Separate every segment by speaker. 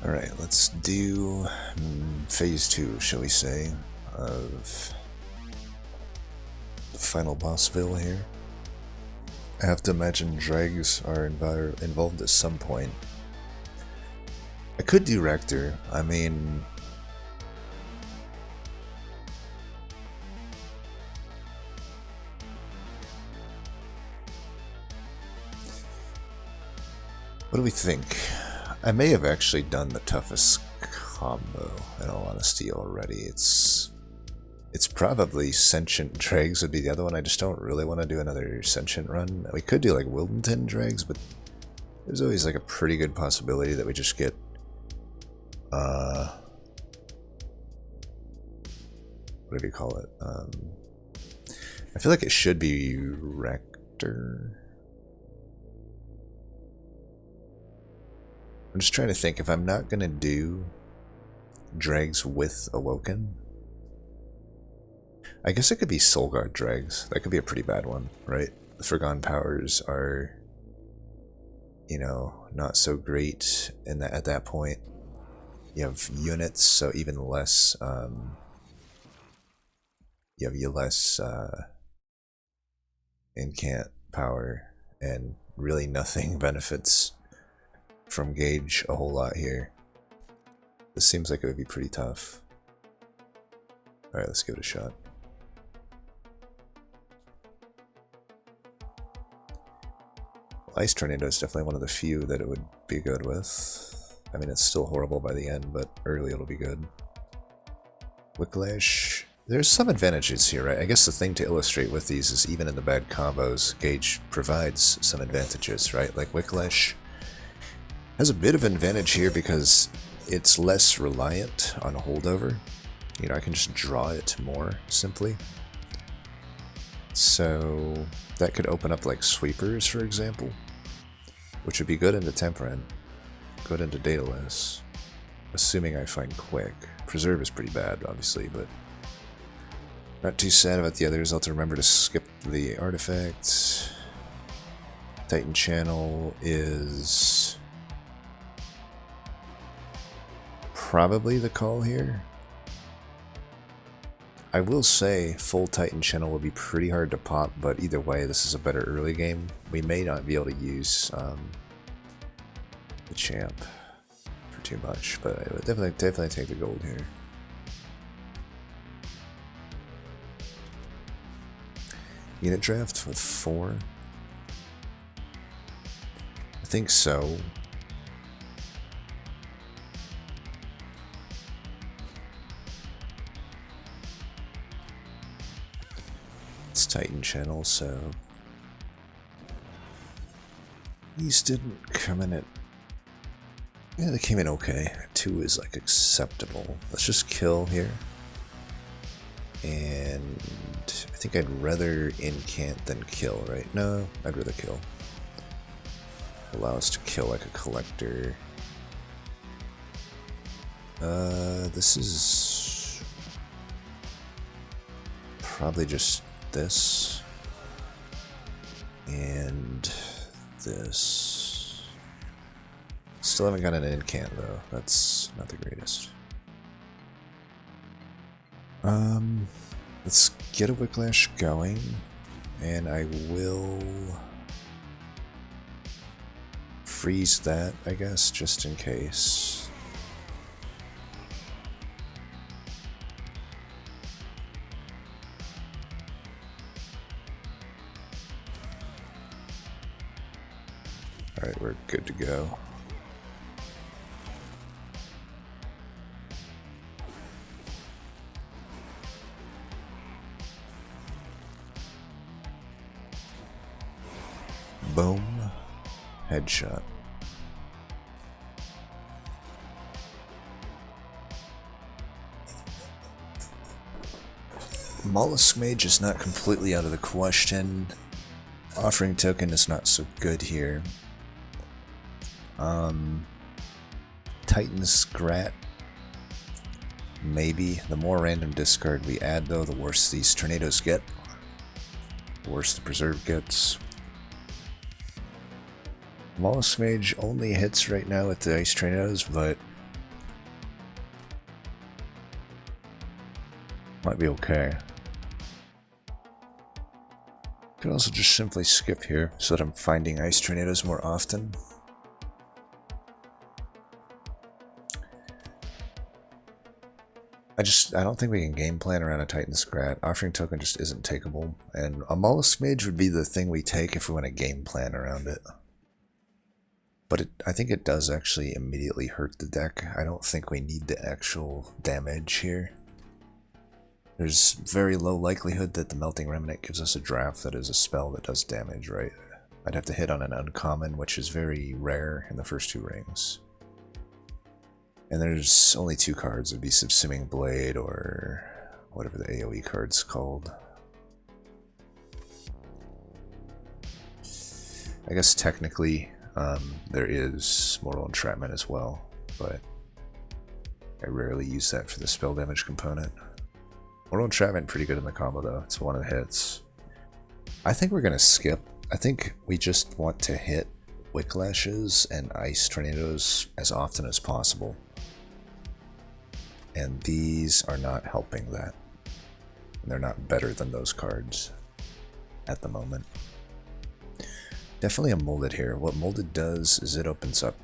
Speaker 1: Alright, let's do phase 2, shall we say, of the final bossville here. I have to imagine dregs are involved at some point. I could do Rector. I mean, what do we think? I may have actually done the toughest combo, in all honesty, already. It's probably Sentient Dregs would be the other one. I just don't really want to do another Sentient run. We could do like Wildenton Dregs, but there's always like a pretty good possibility that we just get what do you call it? I feel like it should be Rector. I'm just trying to think, if I'm not gonna do Dregs with Awoken, I guess it could be Soulguard Dregs. That could be a pretty bad one, right? The Forgone powers are, you know, not so great in that at that point. You have units, so even less you have less incant power, and really nothing benefits from Gauge a whole lot here. This seems like it would be pretty tough. Alright, let's give it a shot. Ice Tornado is definitely one of the few that it would be good with. I mean, it's still horrible by the end, but early it'll be good. Wicklash. There's some advantages here, right? I guess the thing to illustrate with these is even in the bad combos, Gauge provides some advantages, right? Like Wicklash has a bit of an advantage here because it's less reliant on holdover. You know, I can just draw it more simply. So that could open up like sweepers, for example, which would be good into Temperament, good into Daedalus, assuming I find Quick. Preserve is pretty bad, obviously, but not too sad about the others. I'll have to remember to skip the artifacts. Titan Channel is probably the call here. I will say full Titan Channel will be pretty hard to pop, but either way, this is a better early game. We may not be able to use the champ for too much, but I would definitely take the gold here. Unit draft with 4? I think so. It's Titan Channel, so these didn't come in at... Yeah, they came in okay. 2 is like acceptable. Let's just kill here. And I think I'd rather incant than kill, right? No, I'd rather kill. Allow us to kill like a collector. This is probably just this and this. Still haven't got an incant though. That's not the greatest. Let's get a Wicklash going, and I will freeze that, I guess, just in case. Alright, we're good to go. Boom. Headshot. Mollusk Mage is not completely out of the question. Offering Token is not so good here. Titan's Grat. Maybe. The more random discard we add though, the worse these tornadoes get. The worse the preserve gets. Mollusk Mage only hits right now with the Ice Tornadoes, but Might be okay. Could also just simply skip here so that I'm finding ice tornadoes more often. I don't think we can game plan around a Titan Scrat. Offering Token just isn't takeable, and a Mollusk Mage would be the thing we take if we want to game plan around it. But I think it does actually immediately hurt the deck. I don't think we need the actual damage here. There's very low likelihood that the Melting Remnant gives us a draft that is a spell that does damage, right? I'd have to hit on an uncommon, which is very rare in the first two rings. And there's only two cards. It would be Subsuming Blade or whatever the AoE card's called. I guess technically there is Mortal Entrapment as well, but I rarely use that for the spell damage component. Mortal Entrapment pretty good in the combo though. It's one of the hits. I think we're gonna skip. I think we just want to hit Whiplashes and Ice Tornadoes as often as possible. And these are not helping that. And they're not better than those cards at the moment. Definitely a Molded here. What Molded does is it opens up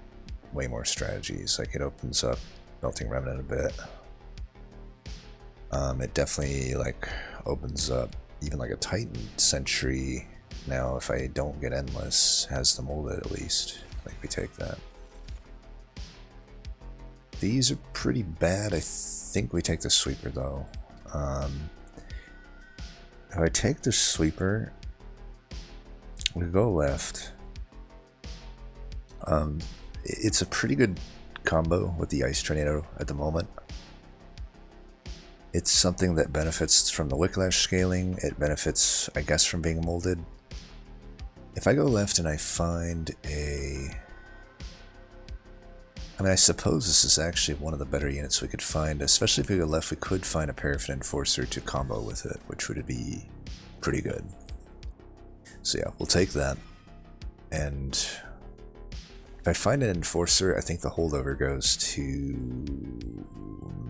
Speaker 1: way more strategies. Like it opens up Melting Remnant a bit. It definitely like opens up even like a Titan Sentry. Now if I don't get Endless, has the Molded at least. Like we take that. These are pretty bad. I think we take the Sweeper though. If I take the Sweeper, we go left. It's a pretty good combo with the Ice Tornado at the moment. It's something that benefits from the Whiplash scaling. It benefits, I guess, from being molded. If I go left and I find a... I mean, I suppose this is actually one of the better units we could find. Especially if we go left, we could find a Paraffin Enforcer to combo with it, which would be pretty good. So yeah, we'll take that. And if I find an Enforcer, I think the holdover goes to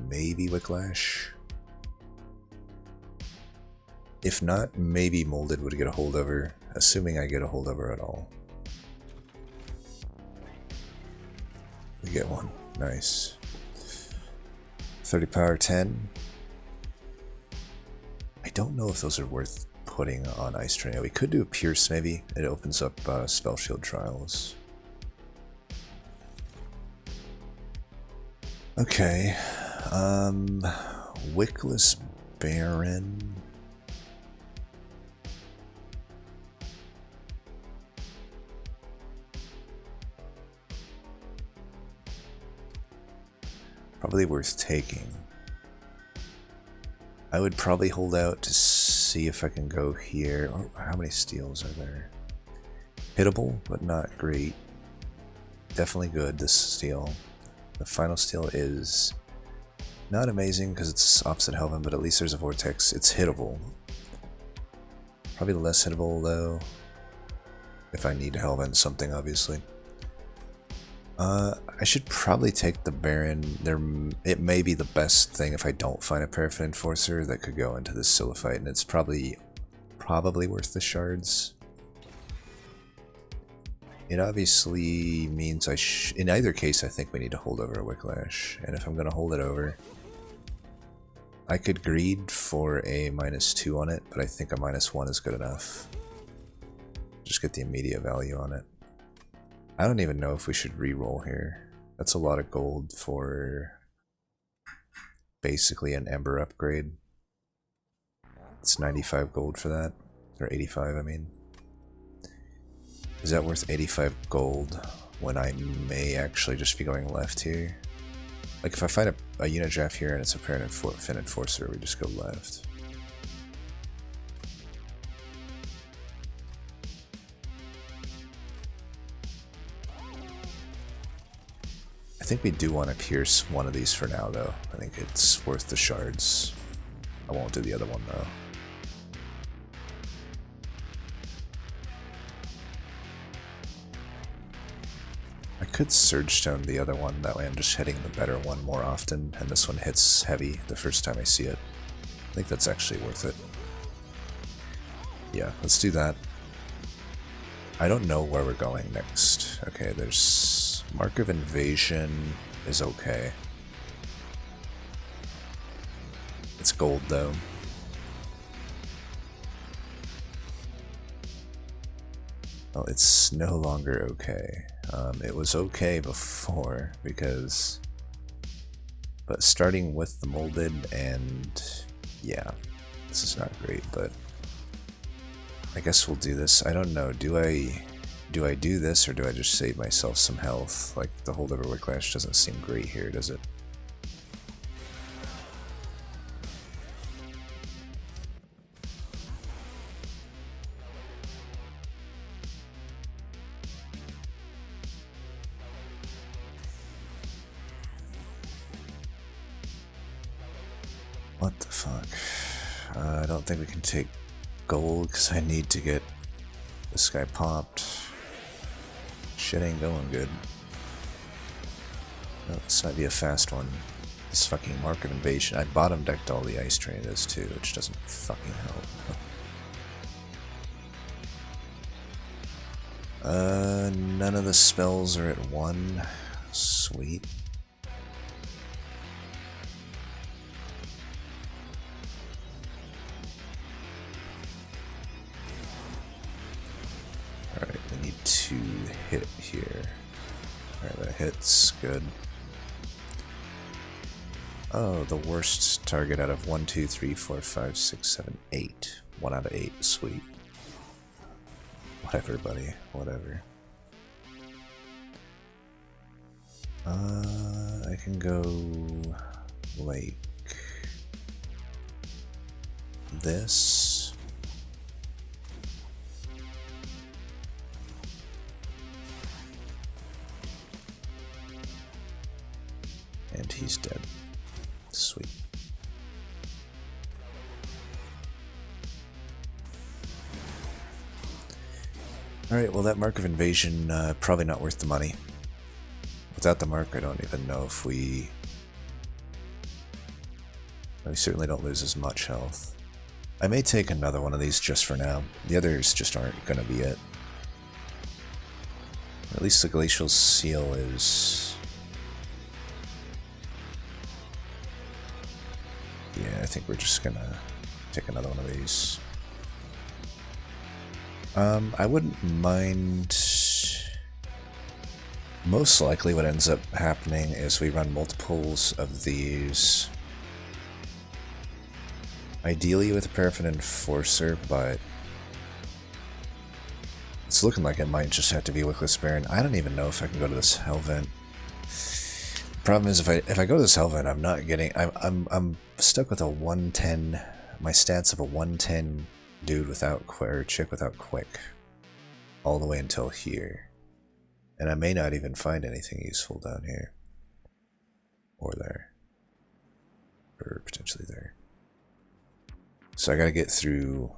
Speaker 1: maybe Whiplash. If not, maybe Molded would get a holdover, assuming I get a holdover at all. We get one. Nice. 30 power 10. I don't know if those are worth putting on Ice Tornado. We could do a Pierce maybe. It opens up Spell Shield Trials. Okay. Wickless Baron. Probably worth taking. I would probably hold out to see if I can go here. Oh, how many steals are there? Hittable, but not great. Definitely good, this steal. The final steal is not amazing because it's opposite Helven, but at least there's a Vortex. It's hittable. Probably less hittable though, if I need Helven something, obviously. I should probably take the Baron. It may be the best thing if I don't find a Paraffin Enforcer that could go into this Siliphite, and it's probably worth the shards. It obviously means in either case, I think we need to hold over a Whiplash, and if I'm going to hold it over, I could greed for a -2 on it, but I think a -1 is good enough. Just get the immediate value on it. I don't even know if we should re-roll here. That's a lot of gold for basically an Ember upgrade. It's 95 gold for that. Or 85, I mean. Is that worth 85 gold when I may actually just be going left here? Like if I find a unit draft here and it's a Paraffin Enforcer, we just go left. I think we do want to pierce one of these for now, though. I think it's worth the shards. I won't do the other one, though. I could Surge Stone the other one, that way I'm just hitting the better one more often, and this one hits heavy the first time I see it. I think that's actually worth it. Yeah, let's do that. I don't know where we're going next. Okay, there's Mark of Invasion is okay. It's gold though. Well, it's no longer okay. It was okay before because, but starting with the molded and yeah, this is not great, but I guess we'll do this. I don't know. Do I do this or do I just save myself some health? Like the holdover Whiplash doesn't seem great here, does it? What the fuck? I don't think we can take gold because I need to get this guy popped. Shit ain't going good. No, this might be a fast one. This fucking Mark of Invasion. I bottom decked all the Ice Tornadoes too, which doesn't fucking help. None of the spells are at 1. Sweet. Alright, we need to hit here. Alright, that hits. Good. Oh, the worst target out of 1, 2, 3, 4, 5, 6, 7, 8. 1 out of 8. Sweet. Whatever, buddy. Whatever. I can go like this. And he's dead. Sweet. Alright, well that Mark of Invasion, probably not worth the money. Without the mark, I don't even know if we certainly don't lose as much health. I may take another one of these just for now. The others just aren't going to be it. At least the Glacial Seal is... Yeah, I think we're just going to take another one of these. I wouldn't mind... Most likely what ends up happening is we run multiples of these. Ideally with a Paraffin Enforcer, but it's looking like it might just have to be Wickless Baron. I don't even know if I can go to this Hellvent. Problem is if I go to this Hellvent, I'm not getting I'm stuck with a 110, my stats of a 110 dude without or chick without quick all the way until here. And I may not even find anything useful down here. Or there. Or potentially there. So I gotta get through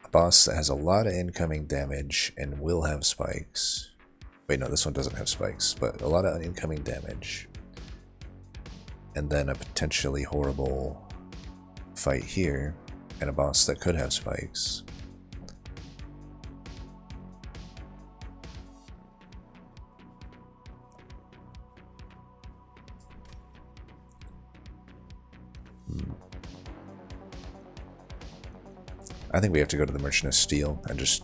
Speaker 1: a boss that has a lot of incoming damage and will have spikes. Wait, no, this one doesn't have spikes, but a lot of incoming damage. And then a potentially horrible fight here, and a boss that could have spikes. I think we have to go to the Merchant of Steel and just,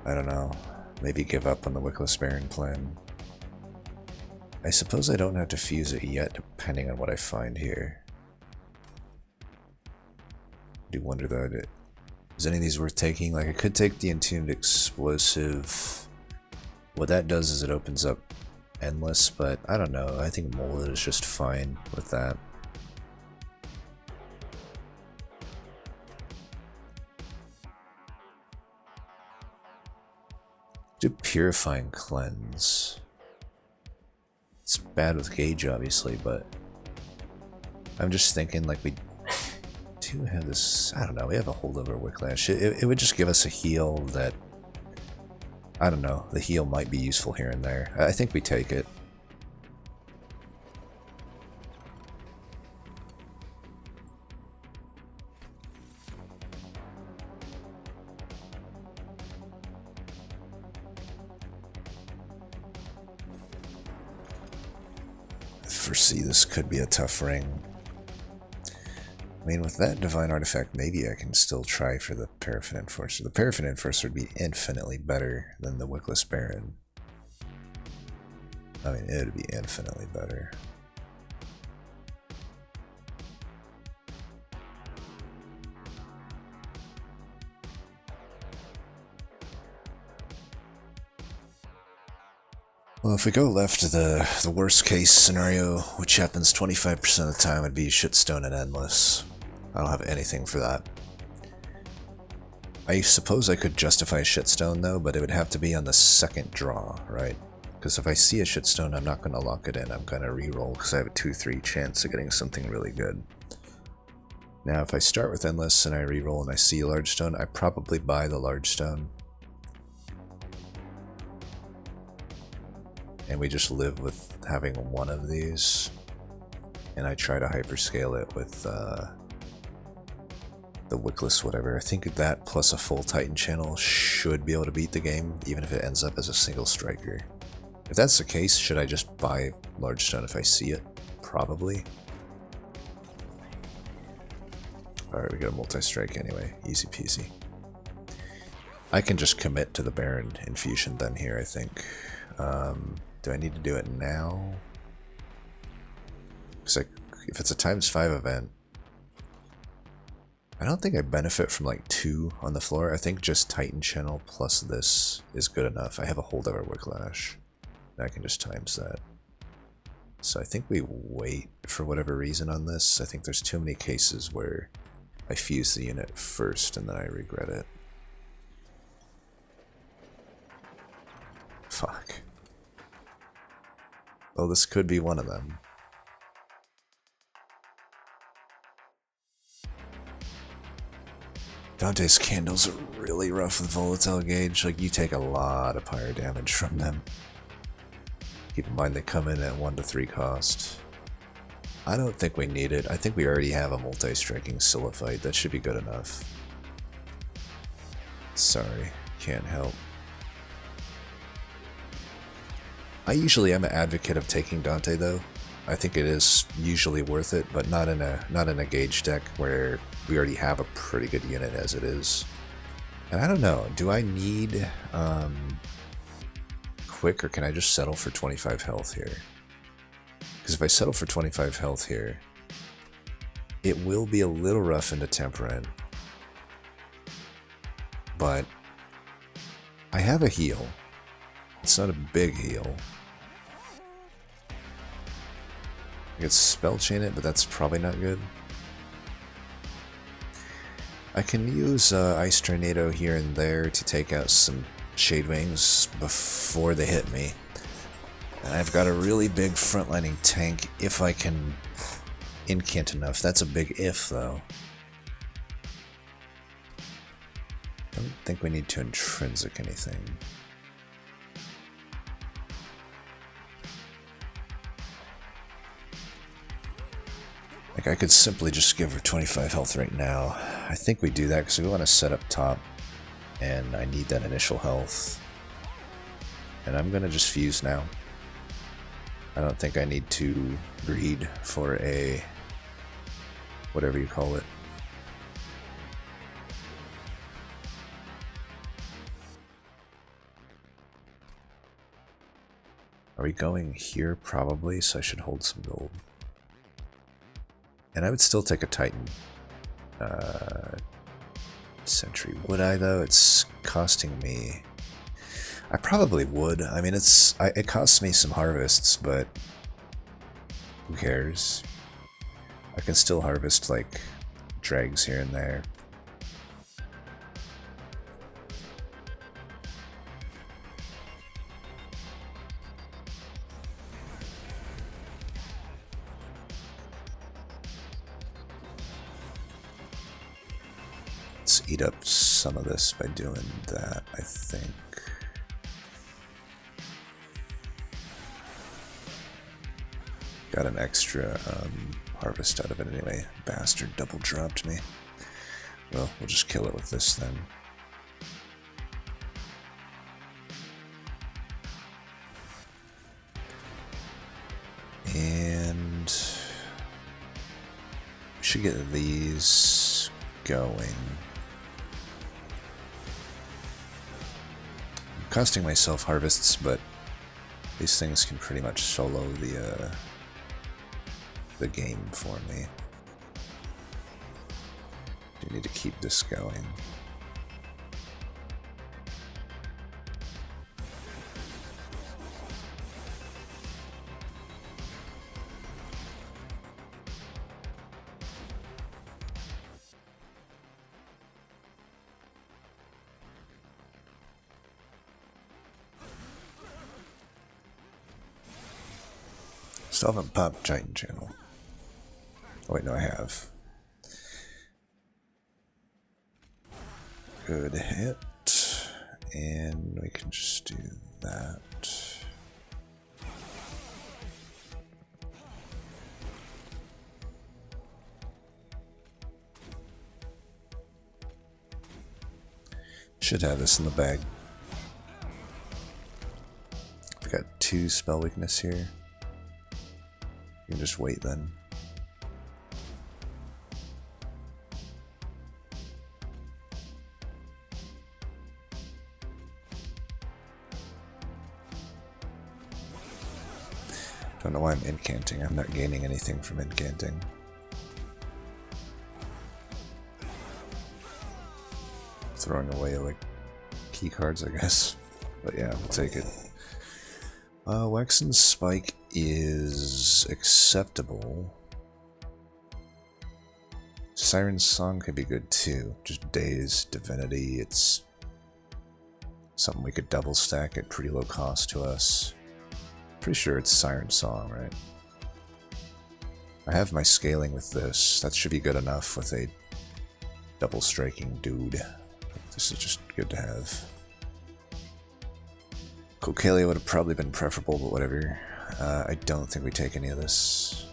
Speaker 1: I don't know, maybe give up on the Wickless Baron plan. I suppose I don't have to fuse it yet, depending on what I find here. I do wonder though, is any of these worth taking? Like I could take the Entombed Explosive. What that does is it opens up Endless, but I don't know, I think Molded is just fine with that. Do Purifying Cleanse. It's bad with gauge, obviously, but I'm just thinking like we do have this, I don't know, we have a holdover Whiplash. It would just give us a heal that, I don't know, the heal might be useful here and there. I think we take it. foresee this could be a tough ring. I mean, with that Divine Artifact, maybe I can still try for the Paraffin Enforcer. The Paraffin Enforcer would be infinitely better than the Wickless Baron. I mean, it would be infinitely better. Well, if we go left, the worst case scenario, which happens 25% of the time, would be Shitstone and Endless. I don't have anything for that. I suppose I could justify Shitstone though, but it would have to be on the second draw, right? Because if I see a Shitstone, I'm not going to lock it in. I'm going to reroll because I have a 2-3 chance of getting something really good. Now, if I start with Endless and I reroll and I see a large stone, I probably buy the large stone. And we just live with having one of these. And I try to hyperscale it with the Wickless whatever. I think that plus a full Titan channel should be able to beat the game, even if it ends up as a single striker. If that's the case, should I just buy large stone if I see it? Probably. Alright, we got a multi-strike anyway. Easy peasy. I can just commit to the Baron Infusion then here, I think. Do I need to do it now? Because if it's a ×5 event, I don't think I benefit from like 2 on the floor. I think just Titan Channel plus this is good enough. I have a Holdover Wicklash. I can just times that. So I think we wait for whatever reason on this. I think there's too many cases where I fuse the unit first and then I regret it. Fuck. Well, this could be one of them. Dante's Candles are really rough with Volatile Gauge. Like, you take a lot of pyre damage from them. Keep in mind they come in at 1 to 3 cost. I don't think we need it. I think we already have a multi-striking Silliphite. That should be good enough. Sorry, can't help. I usually am an advocate of taking Dante though. I think it is usually worth it, but not in a Gauge deck where we already have a pretty good unit as it is. And I don't know, do I need quick, or can I just settle for 25 health here? Because if I settle for 25 health here, it will be a little rough into Temperate. But I have a heal. It's not a big heal. I could spell chain it, but that's probably not good. I can use Ice Tornado here and there to take out some Shadewings before they hit me. And I've got a really big frontlining tank if I can incant enough. That's a big if, though. I don't think we need to intrinsic anything. Like, I could simply just give her 25 health right now. I think we do that because we want to set up top, and I need that initial health. And I'm going to just fuse now. I don't think I need to greed for a whatever you call it. Are we going here? Probably, so I should hold some gold. And I would still take a Titan Sentry. Would I, though? It's costing me... I probably would. I mean, it costs me some harvests, but who cares? I can still harvest, like, dregs here and there. Let's eat up some of this by doing that, I think. Got an extra harvest out of it anyway. Bastard double dropped me. Well, we'll just kill it with this then. And should get these going. I'm costing myself harvests, but these things can pretty much solo the game for me. Do need to keep this going. Still haven't popped Titan Channel. Oh wait, no, I have. Good hit. And we can just do that. Should have this in the bag. We got 2 spell weakness here. You can just wait then. Don't know why I'm incanting. I'm not gaining anything from incanting. Throwing away like key cards, I guess. But yeah, we'll take it. Waxen's Spike is acceptable. Siren's Song could be good too. Just Daze, Divinity, it's something we could double stack at pretty low cost to us. Pretty sure it's Siren's Song, right? I have my scaling with this. That should be good enough with a double striking dude. This is just good to have. Cocalia would have probably been preferable, but whatever. I don't think we take any of this.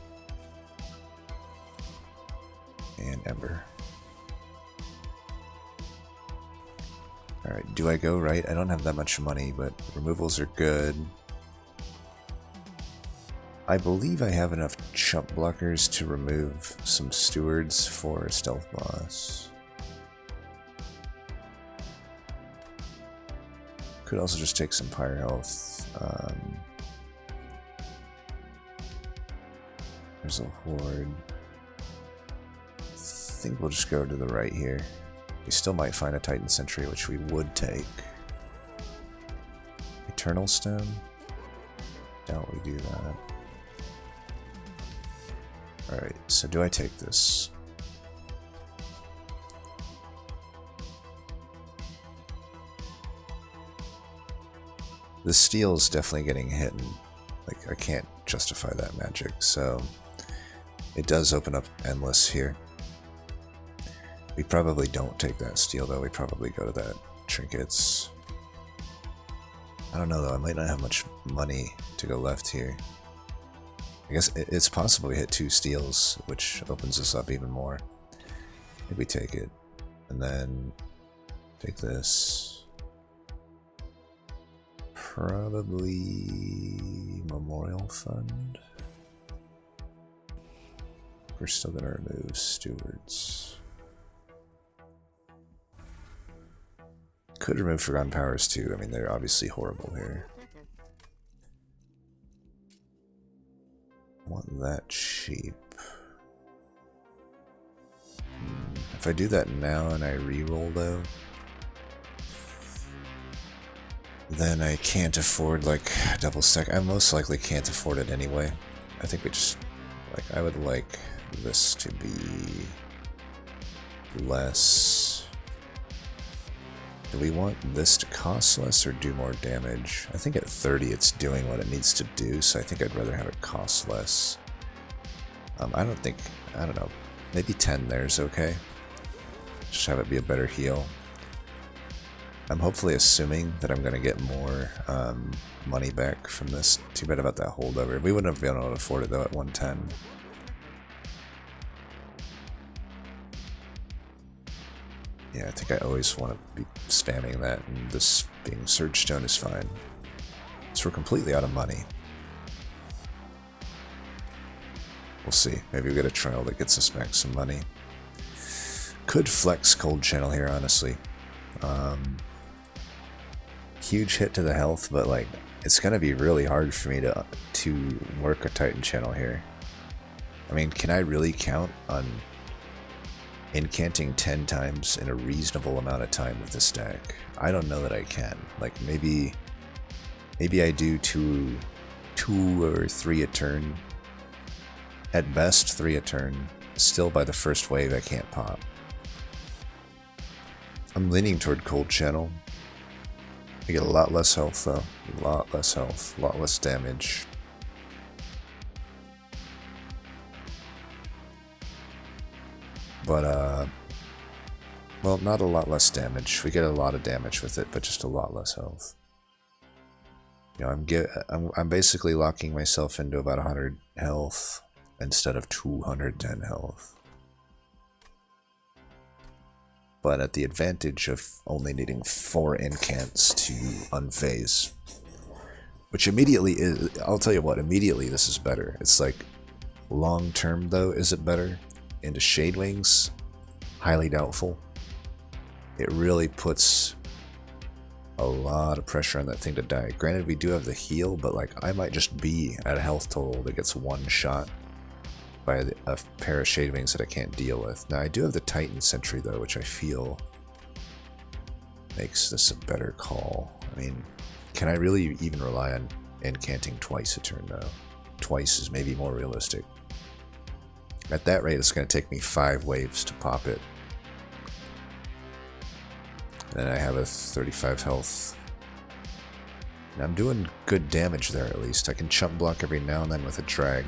Speaker 1: And Ember. Alright, do I go right? I don't have that much money, but removals are good. I believe I have enough chump blockers to remove some stewards for a stealth boss. Could also just take some pyre health. There's a horde. I think we'll just go to the right here. We still might find a Titan Sentry, which we would take. Eternal Stone? Doubt we do that. Alright, so do I take this? The steel is definitely getting hit, and like I can't justify that magic, so it does open up endless here. We probably don't take that steel though, we probably go to that trinkets. I don't know though, I might not have much money to go left here. I guess it's possible we hit 2 steals, which opens us up even more. I think we take it, and then take this. Probably Memorial Fund. We're still gonna remove stewards. Could remove Forgotten Powers too. I mean, they're obviously horrible here. Want that cheap. If I do that now and I reroll though, then I can't afford like double stack. I most likely can't afford it anyway. I think we just like, I would like this to be less. Do we want this to cost less or do more damage? I think at 30 it's doing what it needs to do, so I think I'd rather have it cost less. I don't know, maybe 10 there's okay. Just have it be a better heal. I'm hopefully assuming that I'm going to get more money back from this. Too bad about that holdover. We wouldn't have been able to afford it though at 110. Yeah, I think I always want to be spamming that, and this being Surge Stone is fine. So we're completely out of money. We'll see. Maybe we get a trial that gets us back some money. Could flex Cold Channel here, honestly. Huge hit to the health, but like it's gonna be really hard for me to work a Titan Channel here. I mean, can I really count on incanting 10 times in a reasonable amount of time with this deck? I don't know that I can. Like maybe I do two or three a turn. At best 3 a turn. Still by the first wave I can't pop. I'm leaning toward Cold Channel. I get a lot less health though. A lot less health. A lot less damage. But well, not a lot less damage. We get a lot of damage with it, but just a lot less health. You know, I'm basically locking myself into about 100 health instead of 210 health. But at the advantage of only needing 4 incants to unphase. Which immediately is, I'll tell you what, immediately this is better. It's like, long term though, is it better? Into Shade Wings? Highly doubtful. It really puts a lot of pressure on that thing to die. Granted, we do have the heal, but like I might just be at a health total that gets one shot by a pair of Shade Wings that I can't deal with. Now I do have the Titan Sentry though, which I feel makes this a better call. I mean, can I really even rely on incanting twice a turn though? Twice is maybe more realistic. At that rate, it's going to take me 5 waves to pop it. And I have a 35 health. And I'm doing good damage there at least. I can chump block every now and then with a drag.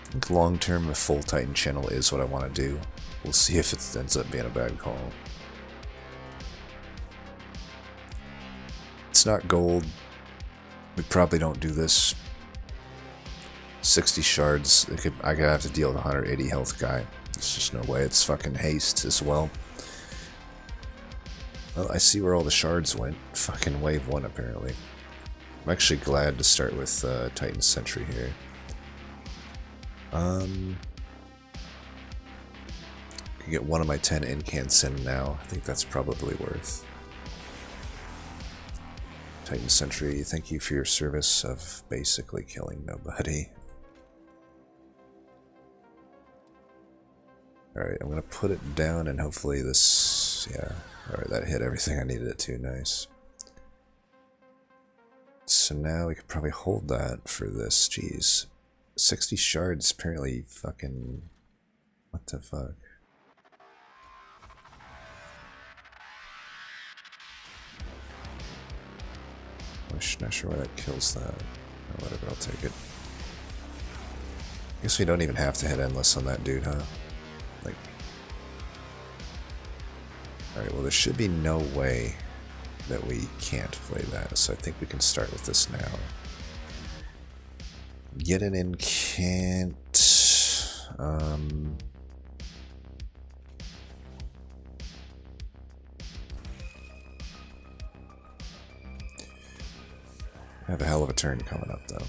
Speaker 1: I think long term a full Titan Channel is what I want to do. We'll see if it ends up being a bad call. It's not gold. We probably don't do this. 60 shards, I could have to deal with a 180 health guy. There's just no way. It's fucking haste as well. Well, I see where all the shards went. Fucking wave 1 apparently. I'm actually glad to start with Titan Sentry here. Can get one of my 10 incants in now. I think that's probably worth. Titan Sentry, thank you for your service of basically killing nobody. Alright, I'm gonna put it down and hopefully this, yeah. Alright, that hit everything I needed it to, nice. So now we could probably hold that for this, jeez. 60 shards, apparently fucking, what the fuck? I'm not sure why that kills that. Oh, whatever, I'll take it. I guess we don't even have to hit endless on that dude, huh? Like, alright, well there should be no way that we can't play that, so I think we can start with this now. Get an incant. Have a hell of a turn coming up though.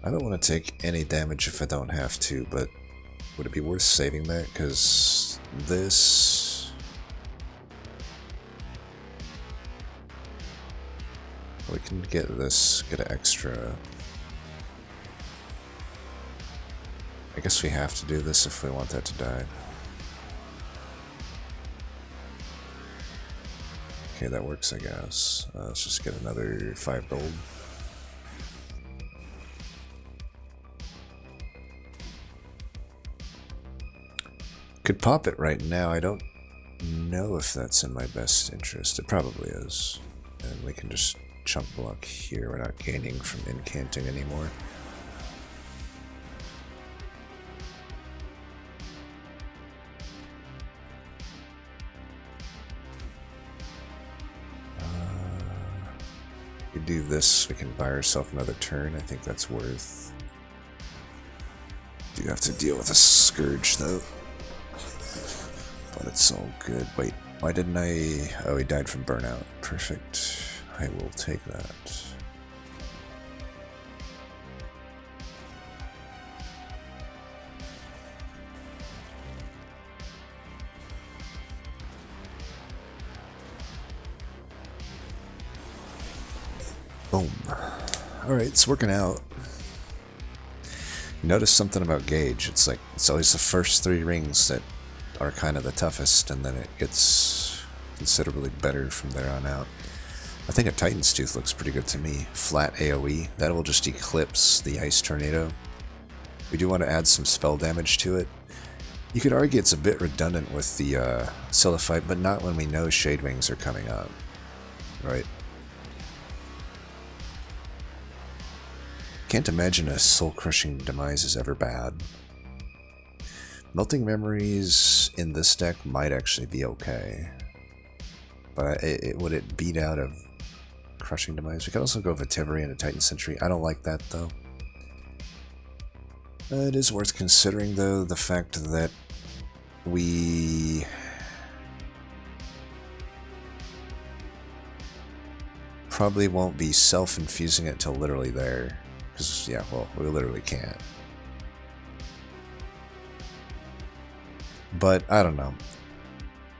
Speaker 1: I don't want to take any damage if I don't have to, but would it be worth saving that? Because this... we can get this, get an extra... I guess we have to do this if we want that to die. Okay, that works, I guess. Let's just get another 5 gold. Could pop it right now. I don't know if that's in my best interest. It probably is. And we can just chump block here. We're not gaining from incanting anymore. We do this, we can buy ourselves another turn. I think that's worth. Do have to deal with a Scourge though. but it's all good. Wait, why didn't I... Oh, he died from burnout. Perfect. I will take that. Boom. Alright, it's working out. Notice something about Gauge. It's like, it's always the first 3 rings that are kind of the toughest, and then it gets considerably better from there on out. I think a Titan's Tooth looks pretty good to me. Flat AoE. That will just eclipse the Ice Tornado. We do want to add some spell damage to it. You could argue it's a bit redundant with the Silliphite, but not when we know Shade Wings are coming up. Right? Can't imagine a soul-crushing demise is ever bad. Melting Memories in this deck might actually be okay. But would it beat out of Crushing Demise? We could also go Vetivery into Titan Sentry. I don't like that, though. It is worth considering, though, the fact that we... probably won't be self-infusing it until literally there. Because, yeah, well, we literally can't. But, I don't know.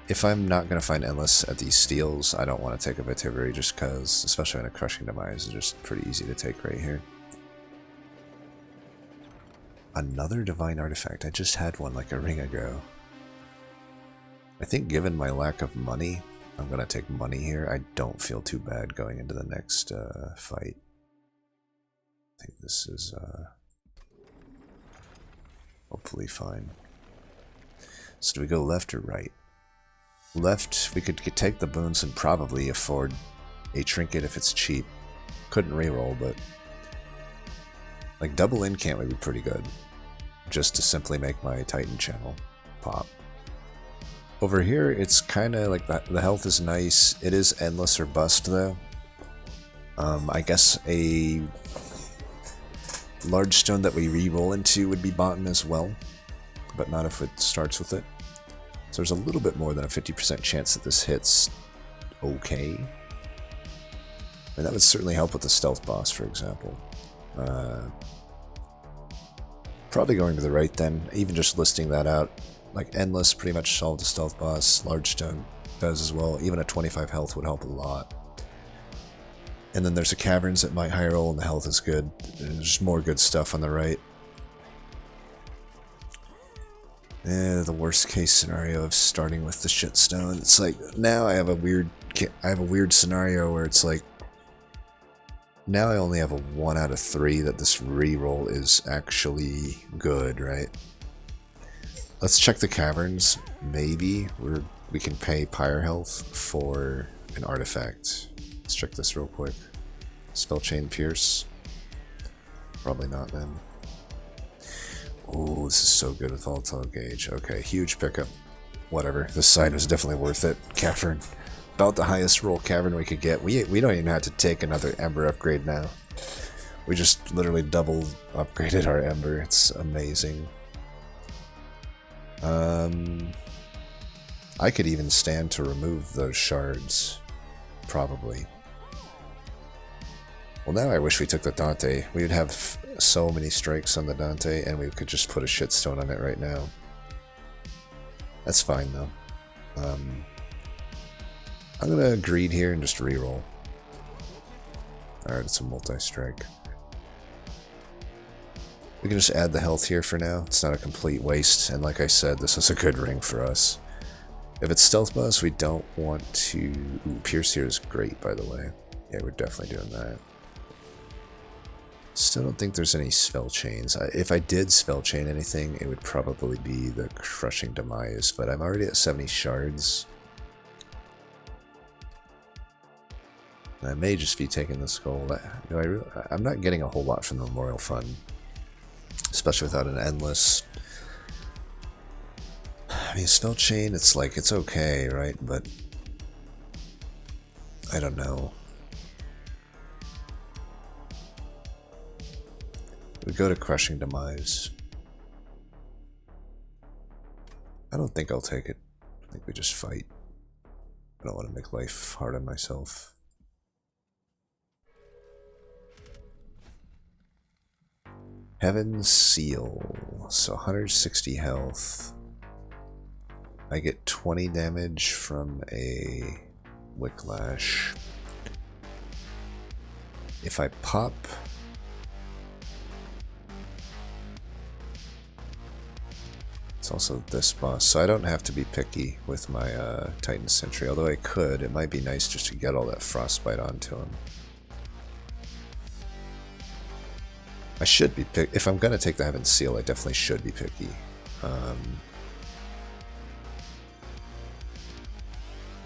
Speaker 1: If I'm not going to find Endless at these steals, I don't want to take a Vetivery just because, especially in a Crushing Demise, is just pretty easy to take right here. Another Divine Artifact. I just had one like a ring ago. I think given my lack of money, I'm going to take money here. I don't feel too bad going into the next fight. I think this is hopefully fine. So do we go left or right? Left, we could take the boons and probably afford a trinket if it's cheap. Couldn't reroll, but like double incant would be pretty good. Just to simply make my Titan channel pop. Over here, it's kind of like the health is nice. It is endless or bust though. I guess a large stone that we re-roll into would be bottom as well, but not if it starts with it. So there's a little bit more than a 50% chance that this hits okay. And that would certainly help with the stealth boss, for example. Probably going to the right then, even just listing that out. Like Endless pretty much solved the stealth boss, Large Stone does as well. Even a 25 health would help a lot. And then there's a Caverns that might high roll and the health is good. There's more good stuff on the right. The worst case scenario of starting with the shitstone. It's like now I have a weird scenario where it's like now I only have a 1 out of 3 that this reroll is actually good, right? Let's check the Caverns. Maybe we can pay Pyre Health for an artifact. Let's check this real quick. Spell Chain Pierce. Probably not then. Oh, this is so good with Volatile Gauge. Okay, huge pickup. Whatever. This side was definitely worth it. Cavern. About the highest roll Cavern we could get. We don't even have to take another Ember upgrade now. We just literally double upgraded our Ember. It's amazing. I could even stand to remove those shards. Probably. Well, now I wish we took the Dante. We would have so many strikes on the Dante, and we could just put a shitstone on it right now. That's fine, though. I'm gonna greed here and just reroll. Alright, it's a multi-strike. We can just add the health here for now. It's not a complete waste, and like I said, this is a good ring for us. If it's Stealth Boss, we don't want to... Ooh, Pierce here is great, by the way. Yeah, we're definitely doing that. Still don't think there's any spell chains. If I did spell chain anything, it would probably be the Crushing Demise, but I'm already at 70 shards. I may just be taking this gold. I'm not getting a whole lot from the Memorial Fund, especially without an endless. I mean, spell chain, it's like, it's okay, right? But I don't know. We go to Crushing Demise. I don't think I'll take it. think we just fight. I don't want to make life hard on myself. Heaven's Seal. So 160 health. I get 20 damage from a Whiplash. If I pop... It's also this boss, so I don't have to be picky with my Titan Sentry, although I could. It might be nice just to get all that frostbite onto him. I should be picky. If I'm going to take the Heaven's Seal, I definitely should be picky. And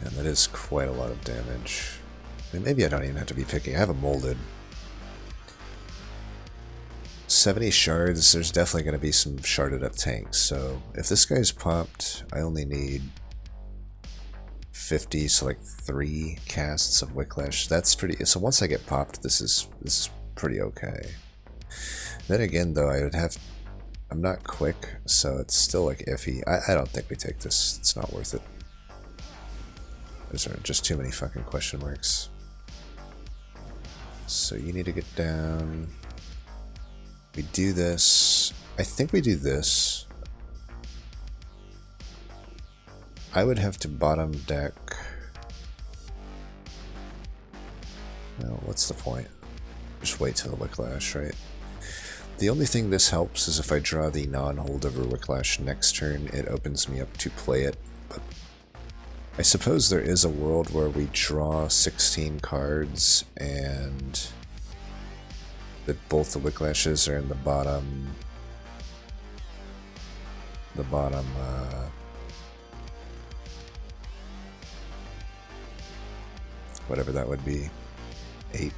Speaker 1: that is quite a lot of damage. I mean, maybe I don't even have to be picky. I have a molded. 70 shards, there's definitely going to be some sharded up tanks, so if this guy's popped, I only need 50, so like 3 casts of Whiplash. That's pretty, so once I get popped, this is pretty okay. Then again though, I'm not quick, so it's still like iffy. I don't think we take this, it's not worth it. There's just too many fucking question marks. So you need to get down. We do this. I think we do this. I would have to bottom deck. Well, what's the point? Just wait till the Whiplash, right? The only thing this helps is if I draw the non-holdover Whiplash next turn, it opens me up to play it. But I suppose there is a world where we draw 16 cards and that both the Whiplashes are in the bottom whatever that would be, 8,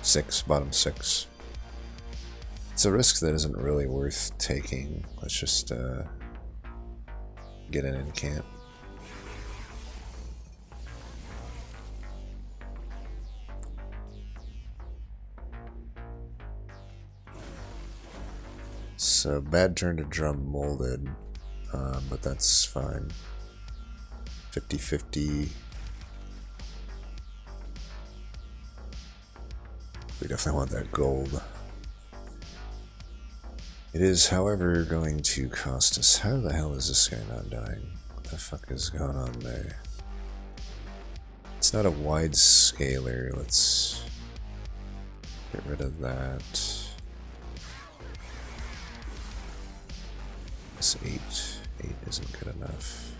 Speaker 1: 6, bottom 6. It's a risk that isn't really worth taking. Let's just get an incant. So bad turn to drum molded, but that's fine. 50-50. We definitely want that gold. It is, however, going to cost us. How the hell is this guy not dying? What the fuck is going on there? It's not a wide scaler. Let's get rid of that. This 8 isn't good enough.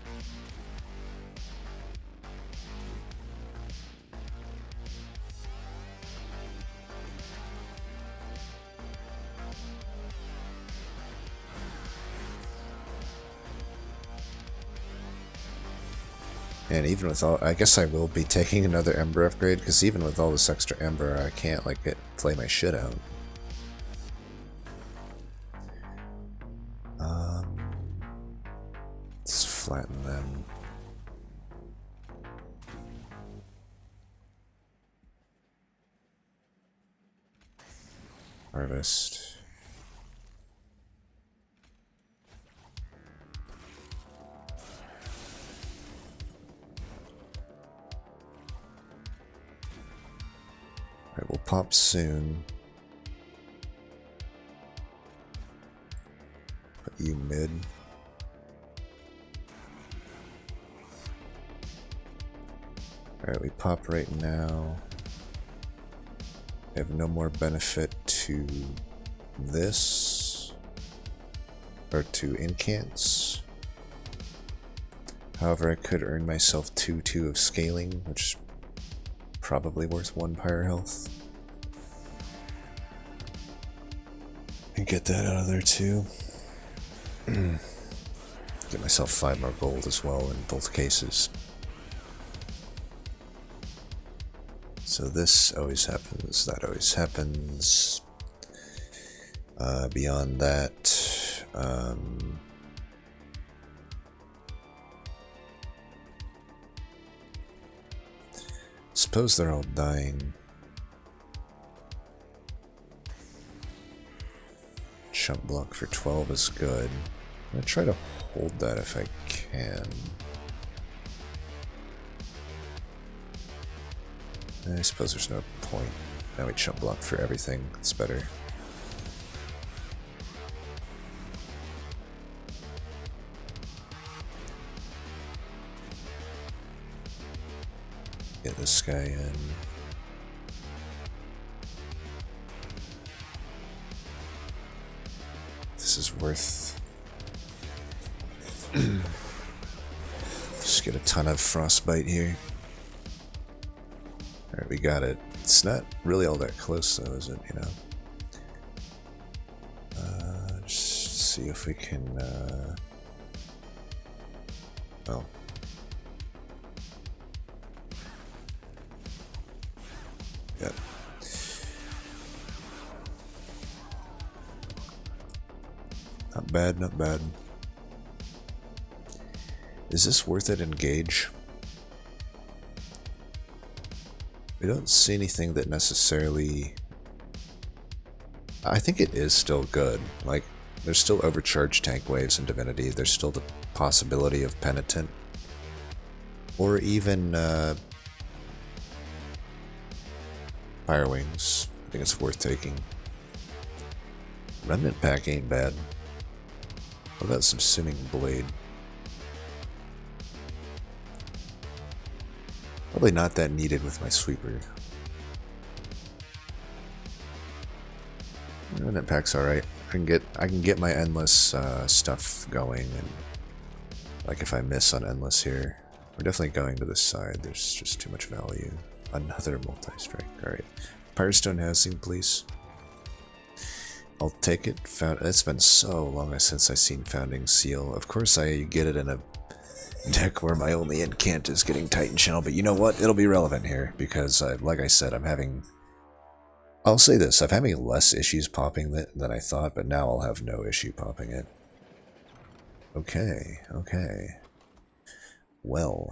Speaker 1: And even with all, I guess I will be taking another Ember upgrade, because even with all this extra Ember, I can't like play my shit out. Let's flatten them. Harvest. Alright, we'll pop soon. Put you mid. Alright, we pop right now. I have no more benefit to this. Or to incants. However, I could earn myself 2/2 of scaling, which is probably worth 1 pyre health. And get that out of there too. Get myself 5 more gold as well in both cases. So this always happens, that always happens. Beyond that, suppose they're all dying. Chump block for 12 is good. I'm gonna try to hold that if I can. I suppose there's no point. Now we chump block for everything. It's better. Get this guy in. This is worth. Just get a ton of frostbite here. Alright, we got it. It's not really all that close though, is it? You know? Just see if we can, oh. Yep. Not bad, not bad. Is this worth it? Engage? We don't see anything that necessarily... I think it is still good. Like, there's still overcharged tank waves in Divinity. There's still the possibility of Penitent. Or even, Fire Wings. I think it's worth taking. Remnant Pack ain't bad. What about some Simming Blade? Probably not that needed with my sweeper. Remnant Pack's alright. I can get my endless stuff going, and like if I miss on endless here, we're definitely going to this side. There's just too much value. Another multi-strike. Alright. Firestone housing, please. I'll take it. It's been so long since I've seen Founding Seal. Of course I get it in a deck where my only incant is getting Titan Channel, but you know what? It'll be relevant here, because like I said, I'll say this, I'm having less issues popping than I thought, but now I'll have no issue popping it. Okay, okay. Well,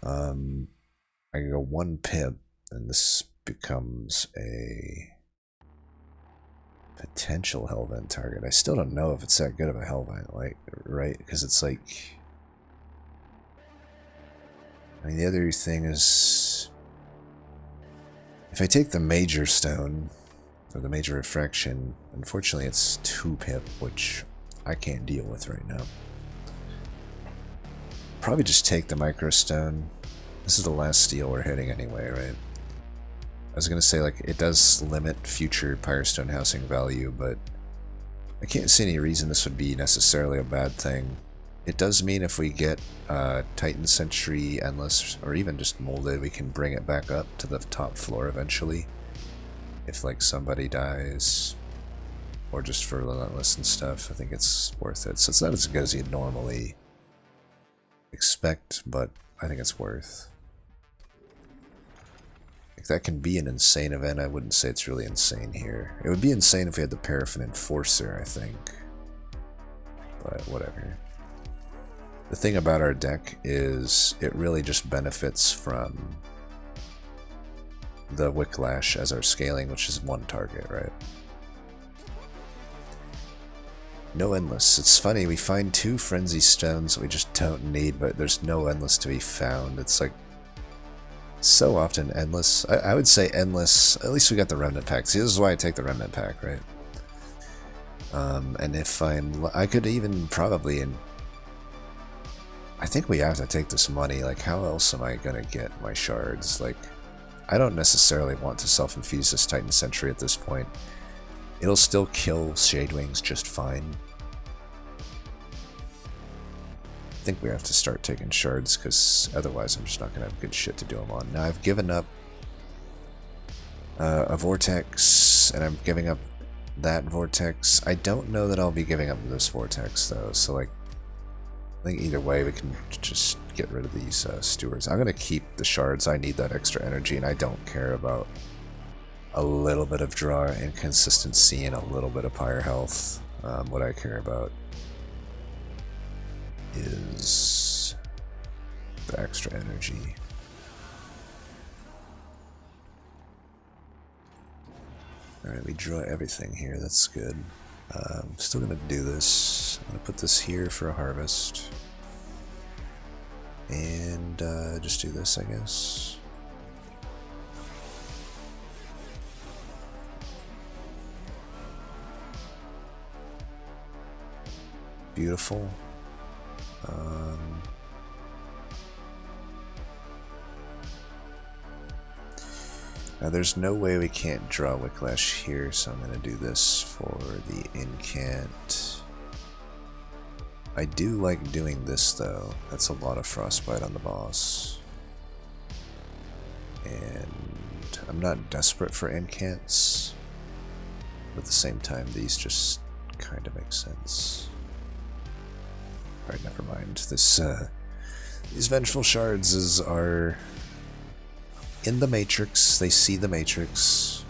Speaker 1: I can go 1 pip, and this becomes a potential Hellvent target. I still don't know if it's that good of a Hellvent, like, right? Because it's like... I mean, the other thing is... if I take the Major Stone, or the Major Refraction, unfortunately it's 2 pip, which I can't deal with right now. Probably just take the Micro Stone. This is the last steel we're hitting anyway, right? I was gonna say, like, it does limit future Firestone housing value, but I can't see any reason this would be necessarily a bad thing. It does mean if we get Titan Sentry, Endless, or even just Molded, we can bring it back up to the top floor eventually. If, like, somebody dies, or just for Relentless and stuff, I think it's worth it. So it's not as good as you'd normally expect, but I think it's worth. Like, that can be an insane event. I wouldn't say it's really insane here. It would be insane if we had the Paraffin Enforcer, I think. But whatever. The thing about our deck is it really just benefits from the Wicklash as our scaling, which is 1 target, right? No Endless. It's funny, we find 2 Frenzy Stones that we just don't need, but there's no Endless to be found. It's like, so often Endless. I would say Endless, at least we got the Remnant Pack. See, this is why I take the Remnant Pack, right? And if I could even probably... I think we have to take this money. Like, how else am I gonna get my shards? Like, I don't necessarily want to self-infuse this Titan Sentry at this point. It'll still kill Shadewings just fine. I think we have to start taking shards, because otherwise I'm just not gonna have good shit to do them on. Now I've given up a Vortex, and I'm giving up that Vortex. I don't know that I'll be giving up this Vortex, though, so, like, I think either way we can just get rid of these stewards. I'm going to keep the shards. I need that extra energy, and I don't care about a little bit of draw inconsistency and a little bit of pyre health. What I care about is the extra energy. Alright, we draw everything here. That's good. Still going to do this. I'm gonna put this here for a harvest. And just do this, I guess. Beautiful. Now there's no way we can't draw Wicklash here, so I'm going to do this for the incant. I do like doing this though. That's a lot of frostbite on the boss. And I'm not desperate for incants, but at the same time these just kind of make sense. Alright, never mind. These Vengeful Shards are in the Matrix. They see the Matrix.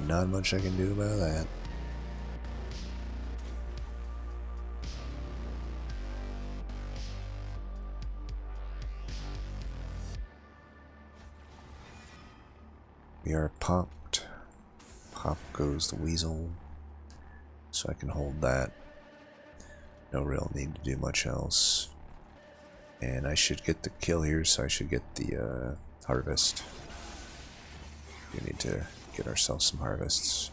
Speaker 1: Not much I can do about that. We are popped. Pop goes the weasel. So I can hold that. No real need to do much else. And I should get the kill here, so I should get the harvest. We need to get ourselves some harvests.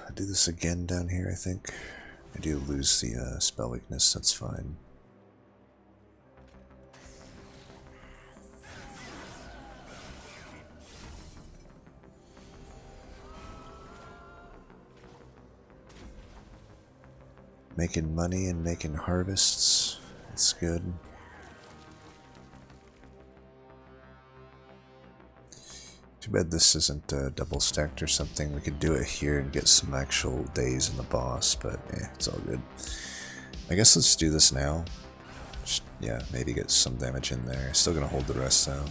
Speaker 1: I do this again down here, I think. I do lose the spell weakness, that's fine. Making money and making harvests, that's good. Too bad this isn't double stacked or something. We could do it here and get some actual days in the boss, but it's all good. I guess let's do this now. Just, yeah, maybe get some damage in there. Still gonna hold the rest though.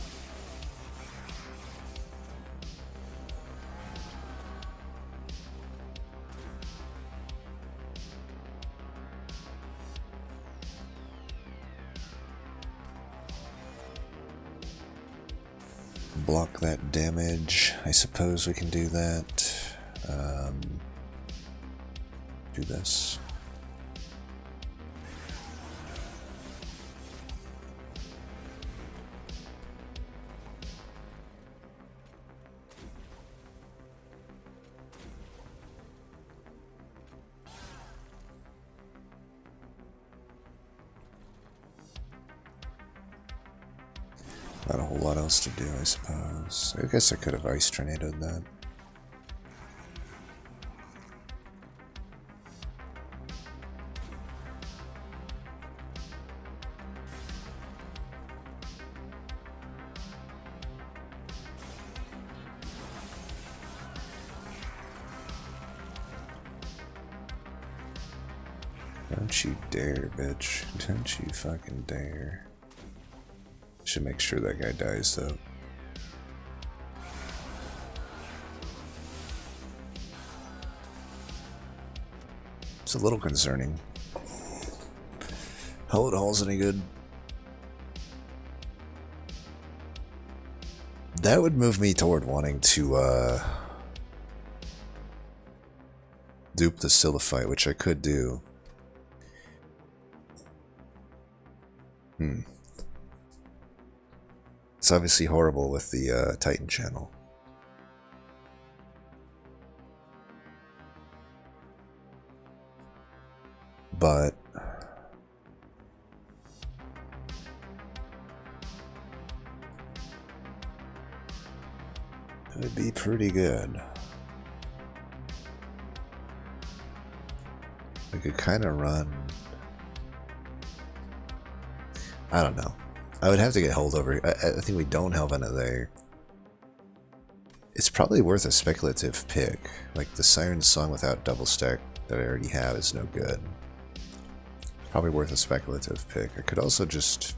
Speaker 1: Block that damage. I suppose we can do that. Do this. Not a whole lot else to do, I suppose. I guess I could have ice tornadoed that. Don't you dare, bitch. Don't you fucking dare. Should make sure that guy dies, though. It's a little concerning. Hullet Hall's any good? That would move me toward wanting to, dupe the Silliphite, which I could do. It's obviously horrible with the Titan channel. But it would be pretty good. We could kind of run. I don't know. I would have to get holdover. I think we don't have it there. It's probably worth a speculative pick. Like the Siren Song without double stack that I already have is no good. Probably worth a speculative pick. I could also just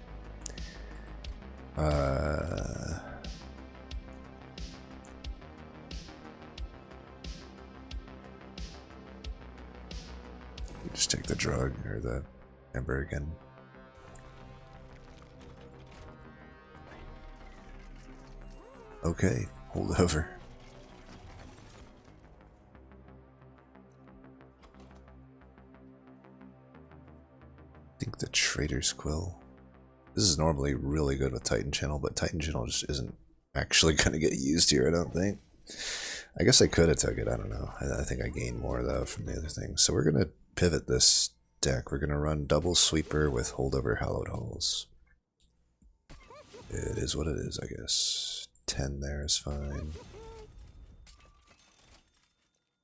Speaker 1: just take the drug or the Ember again. Okay, hold over. I think the Trader's Quill. This is normally really good with Titan Channel, but Titan Channel just isn't actually going to get used here, I don't think. I guess I could have took it, I don't know. I think I gained more, though, from the other things. So we're going to pivot this deck. We're going to run double Sweeper with Holdover Hallowed Halls. It is what it is, I guess. 10 there is fine.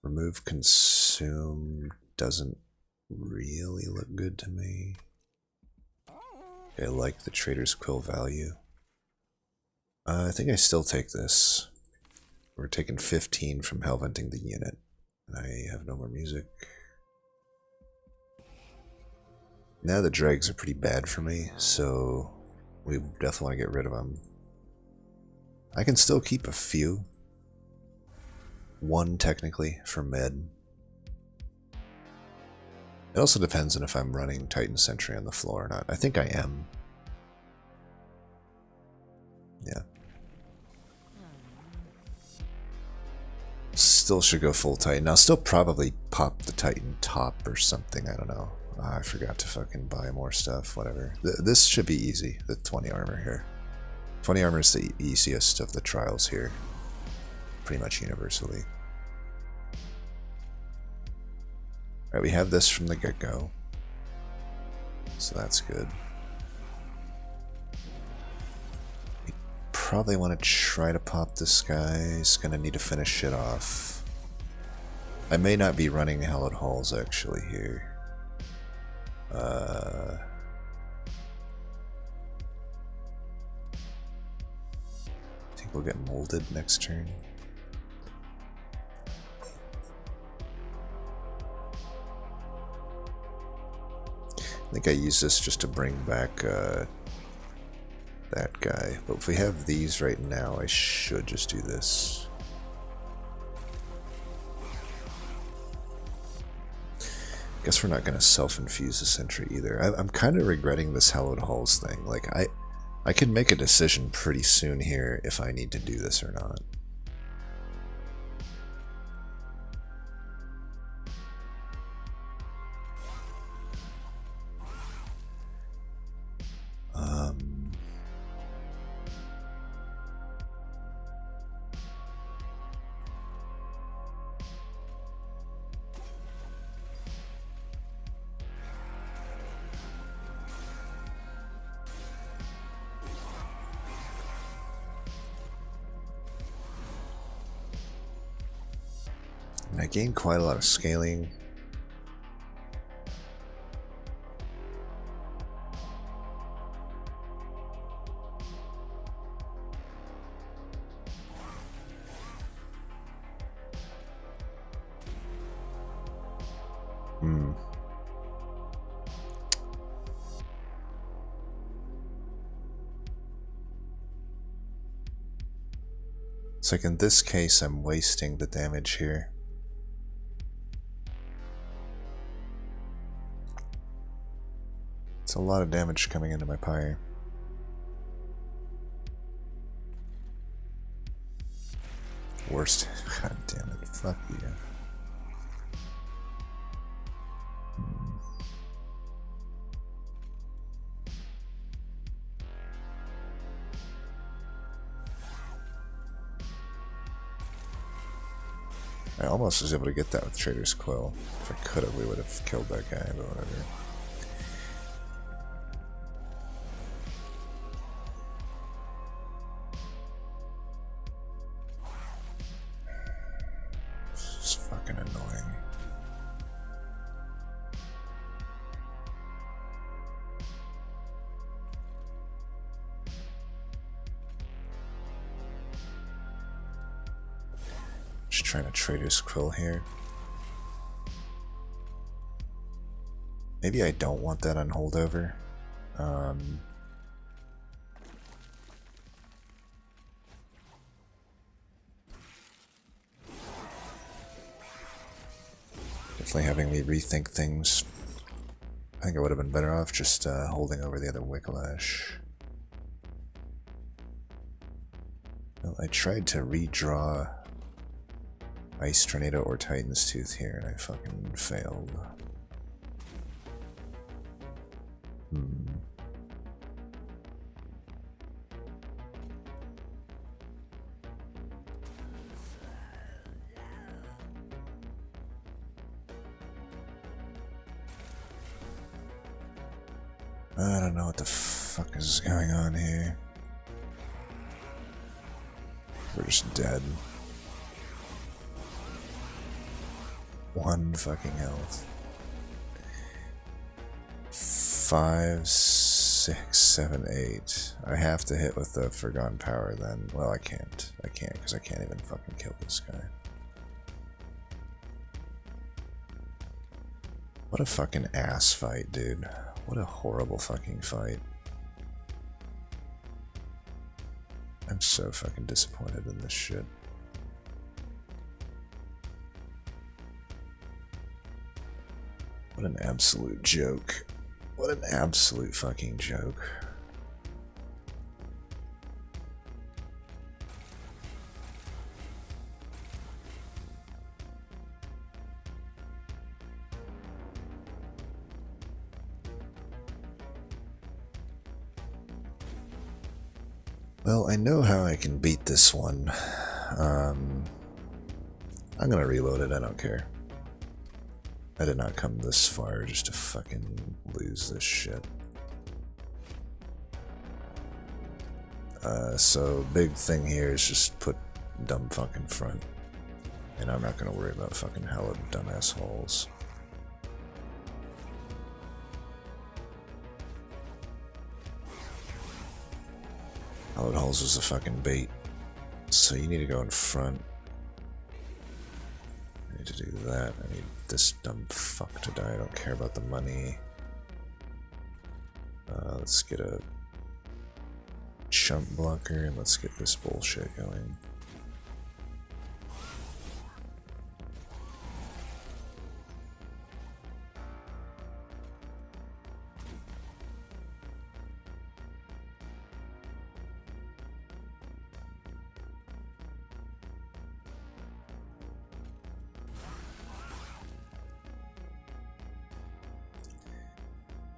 Speaker 1: Remove Consume doesn't really look good to me. Okay, I like the Trader's Quill value. I think I still take this. We're taking 15 from Hellventing the unit. And I have no more music. Now the dregs are pretty bad for me, so we definitely want to get rid of them. I can still keep a few. One, technically, for med. It also depends on if I'm running Titan Sentry on the floor or not. I think I am. Yeah. Still should go full Titan. I'll still probably pop the Titan top or something. I don't know. I forgot to fucking buy more stuff. Whatever. This should be easy. The 20 armor here. 20 armor is the easiest of the trials here. Pretty much universally. Alright, we have this from the get-go. So that's good. We probably want to try to pop this guy. He's going to need to finish shit off. I may not be running Hallowed Halls actually here. I think we'll get molded next turn. I think I use this just to bring back that guy. But if we have these right now, I should just do this. Guess we're not going to self-infuse the Sentry either. I'm kind of regretting this Hallowed Halls thing. Like, I can make a decision pretty soon here if I need to do this or not. And I gained quite a lot of scaling. It's like in this case, I'm wasting the damage here. It's a lot of damage coming into my pyre. Worst. God damn it. Fuck you. I almost was able to get that with Trader's Quill. If I could have, we would have killed that guy, but whatever. This is fucking annoying. trying to Trader's Quill here. Maybe I don't want that on holdover. Definitely having me rethink things. I think I would have been better off just holding over the other Wicklash. Well, I tried to redraw Ice Tornado or Titan's Tooth here, and I fucking failed. I don't know what the fuck is going on here. We're just dead. 1 fucking health. 5, 6, 7, 8. I have to hit with the Forgotten Power then. Well, I can't. I can't because I can't even fucking kill this guy. What a fucking ass fight, dude. What a horrible fucking fight. I'm so fucking disappointed in this shit. What an absolute joke. What an absolute fucking joke. Well, I know how I can beat this one. I'm gonna reload it, I don't care. I did not come this far just to fucking lose this shit. So big thing here is just put dumb fuck in front. And I'm not gonna worry about fucking hella dumbass holes. Hallowed Halls was a fucking bait. So you need to go in front. I need to do that. I need this dumb fuck to die. I don't care about the money. Let's get a chump blocker and let's get this bullshit going.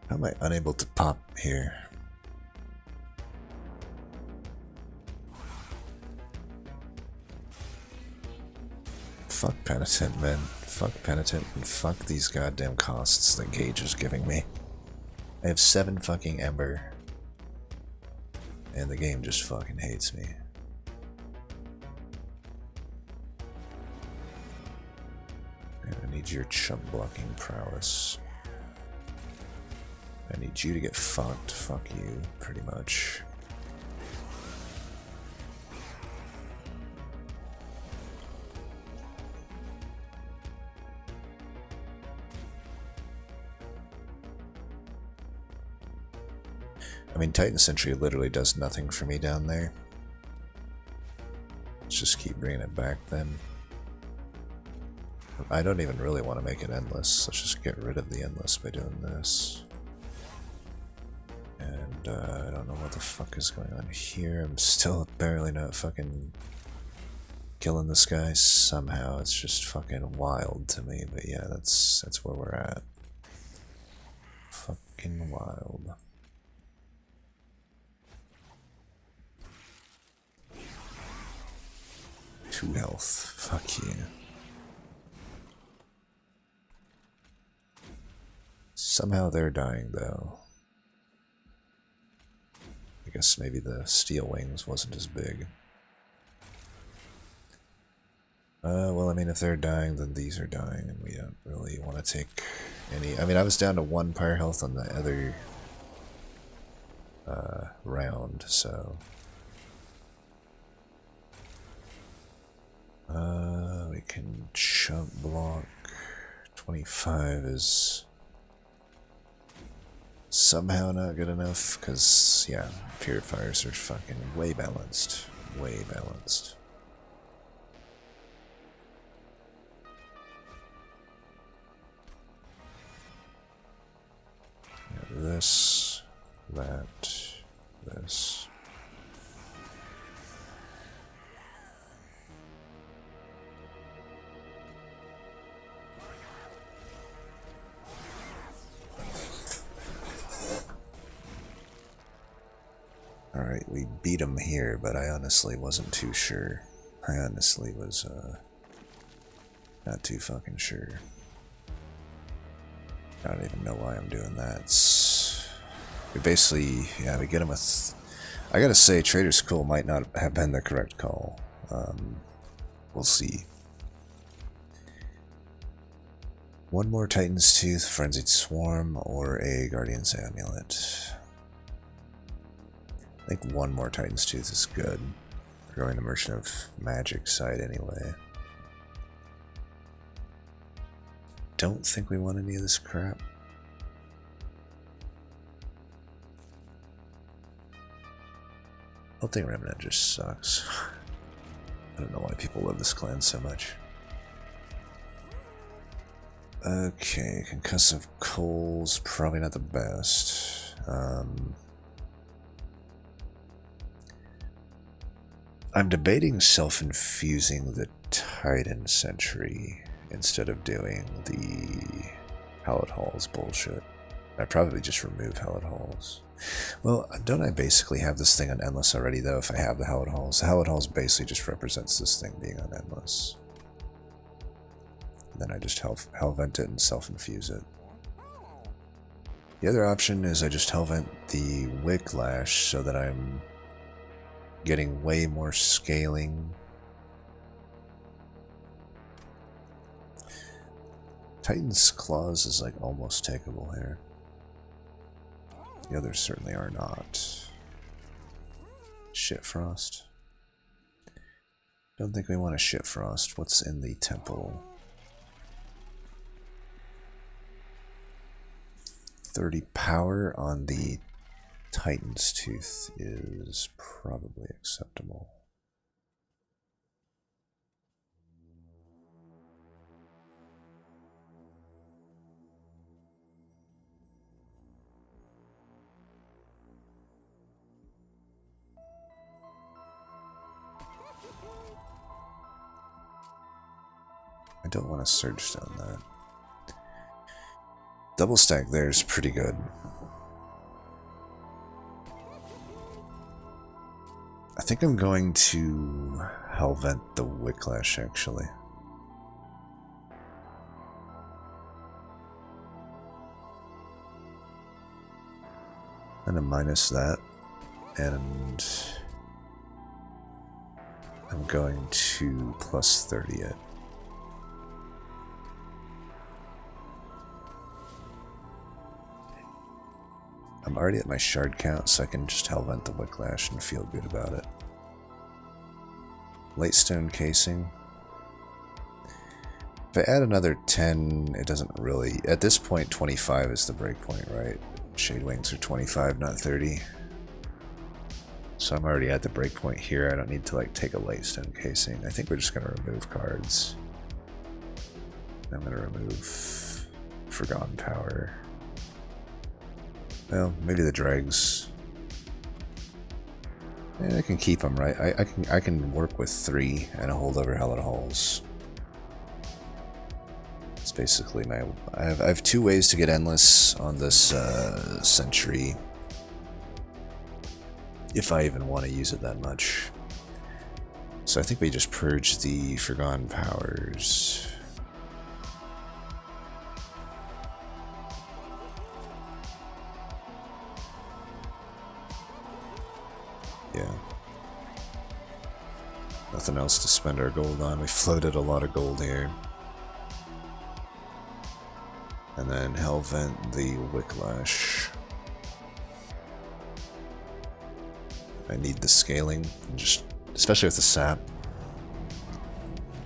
Speaker 1: How am I unable to pop here? Fuck Penitent, man. Fuck Penitent and fuck these goddamn costs that Gage is giving me. I have 7 fucking Ember. And the game just fucking hates me. And I need your chump blocking prowess. I need you to get fucked. Fuck you, pretty much. I mean, Titan Sentry literally does nothing for me down there. Let's just keep bringing it back then. I don't even really want to make it endless. Let's just get rid of the endless by doing this. And I don't know what the fuck is going on here. I'm still barely not fucking killing this guy somehow. It's just fucking wild to me. But yeah, that's where we're at. Fucking wild. Two health. Fuck you. Somehow they're dying though. I guess maybe the steel wings wasn't as big. Well, I mean, if they're dying, then these are dying, and we don't really want to take any. I mean, I was down to 1 pyre health on the other round, so. We can chunk block. 25 is somehow not good enough, because, yeah, purifiers are fucking way balanced. Way balanced. Yeah, this, that, this. Alright, we beat him here, but I honestly wasn't too sure. I honestly was, not too fucking sure. I don't even know why I'm doing that. We basically, yeah, we get him with... I gotta say, Trader's School might not have been the correct call. We'll see. One more Titan's Tooth, Frenzied Swarm, or a Guardian's Amulet. I think one more Titan's Tooth is good. We're going the Merchant of Magic side anyway. Don't think we want any of this crap. Melting Remnant just sucks. I don't know why people love this clan so much. Okay, Concussive Coal's probably not the best. I'm debating self-infusing the Titan Sentry instead of doing the Hallowed Halls bullshit. I'd probably just remove Hallowed Halls. Well, don't I basically have this thing on Endless already, though, if I have the Hallowed Halls? The Hallowed Halls basically just represents this thing being on Endless. Then I just Hellvent it and self-infuse it. The other option is I just Hellvent the Wicklash so that I'm getting way more scaling. Titan's Claws is like almost takeable here. The others certainly are not. Shitfrost. Don't think we want a Shitfrost. What's in the temple? 30 power on the Titan's Tooth is probably acceptable. I don't want to Surge Stone that. Double stack there is pretty good. I think I'm going to Hellvent the Wicklash, actually. And a minus that. And I'm going to plus 30 it. I'm already at my shard count, so I can just Hellvent the Wicklash and feel good about it. Late Stone Casing. If I add another 10, it doesn't really... At this point, 25 is the breakpoint, right? Shade Wings are 25, not 30. So I'm already at the breakpoint here. I don't need to like take a Late Stone Casing. I think we're just going to remove cards. I'm going to remove Forgotten Power. Well, maybe the dregs. Yeah, I can keep them, right? I can work with 3 and a holdover Hallowed Halls. It's basically my. I have 2 ways to get endless on this Sentry. If I even want to use it that much. So I think we just purge the Forgotten Powers. Yeah. Nothing else to spend our gold on. We floated a lot of gold here. And then Hellvent the Wicklash. I need the scaling, just especially with the sap.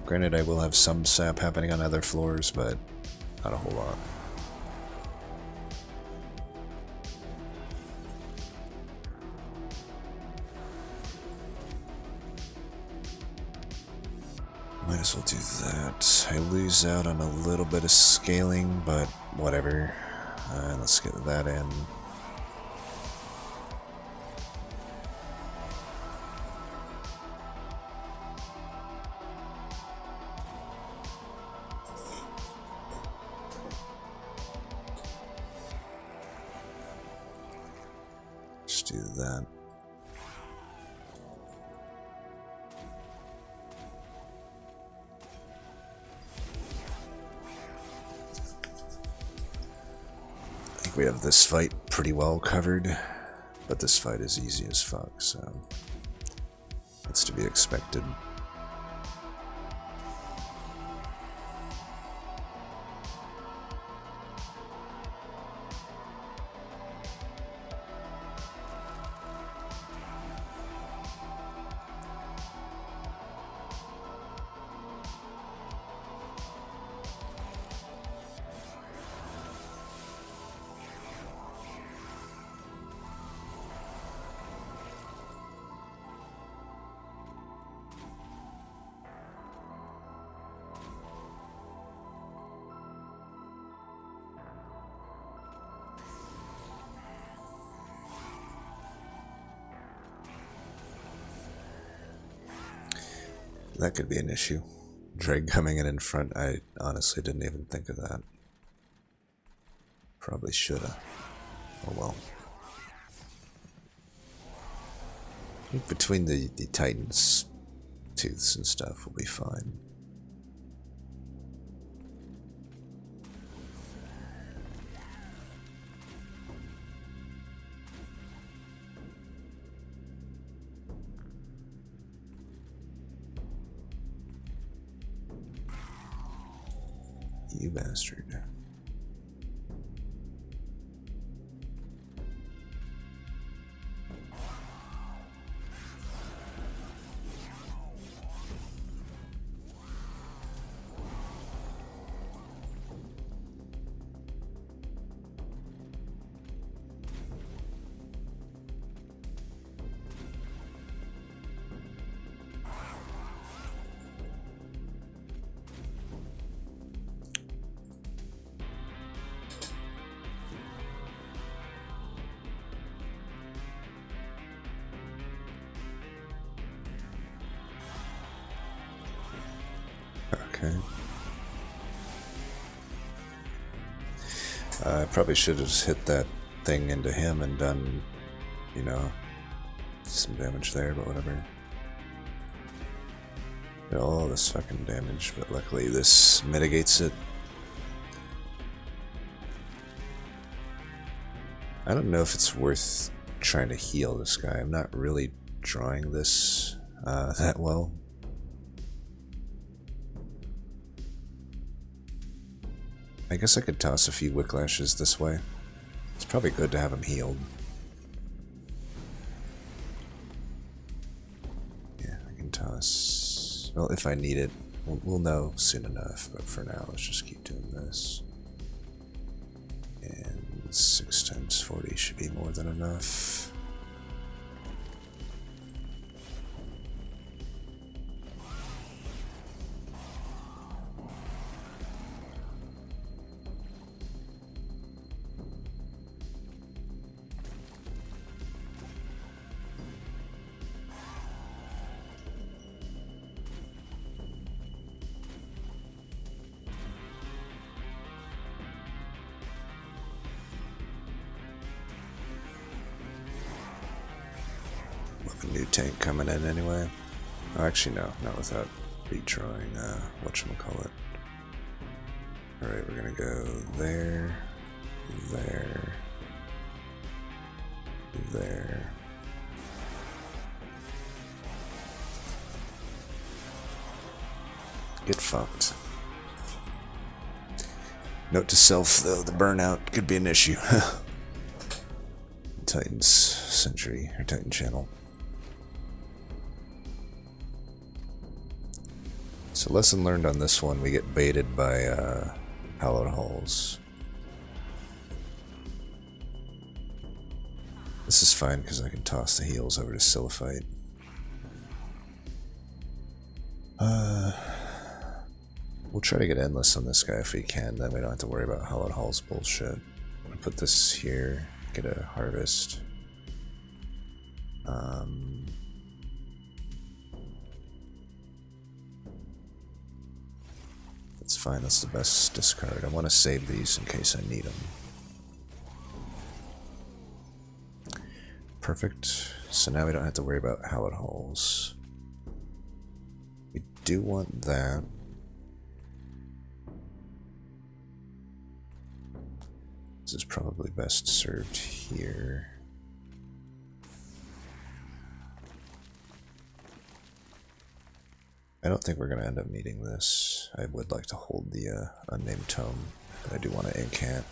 Speaker 1: Granted, I will have some sap happening on other floors, but not a whole lot. Might as well do that. I lose out on a little bit of scaling, but whatever. Let's get that in. Just do that. I think we have this fight pretty well covered, but this fight is easy as fuck, so that's to be expected. That could be an issue. Drake coming in front, I honestly didn't even think of that. Probably shoulda. Oh well. I think between the Titan's tooths and stuff will be fine. You bastard. Okay. I probably should have just hit that thing into him and done, you know, some damage there, but whatever. Did all this fucking damage, but luckily this mitigates it. I don't know if it's worth trying to heal this guy. I'm not really drawing this that well. I guess I could toss a few Wicklashes this way. It's probably good to have him healed. Yeah, I can toss... Well, if I need it, we'll know soon enough. But for now, let's just keep doing this. And 6 times 40 should be more than enough. A new tank coming in anyway. Oh, actually, no, not without redrawing whatchamacallit. Alright, we're gonna go there, there, there. Get fucked. Note to self, though, the burnout could be an issue. Titan's Century, or Titan Channel. So lesson learned on this one, we get baited by hallowed halls. This is fine because I can toss the heals over to Silliphite. We'll try to get endless on this guy if we can, then we don't have to worry about hallowed halls bullshit. I'm gonna put this here, get a harvest. That's fine, that's the best discard. I want to save these in case I need them. Perfect. So now we don't have to worry about hallowed halls. We do want that. This is probably best served here. I don't think we're going to end up needing this. I would like to hold the unnamed tome, but I do want to incant.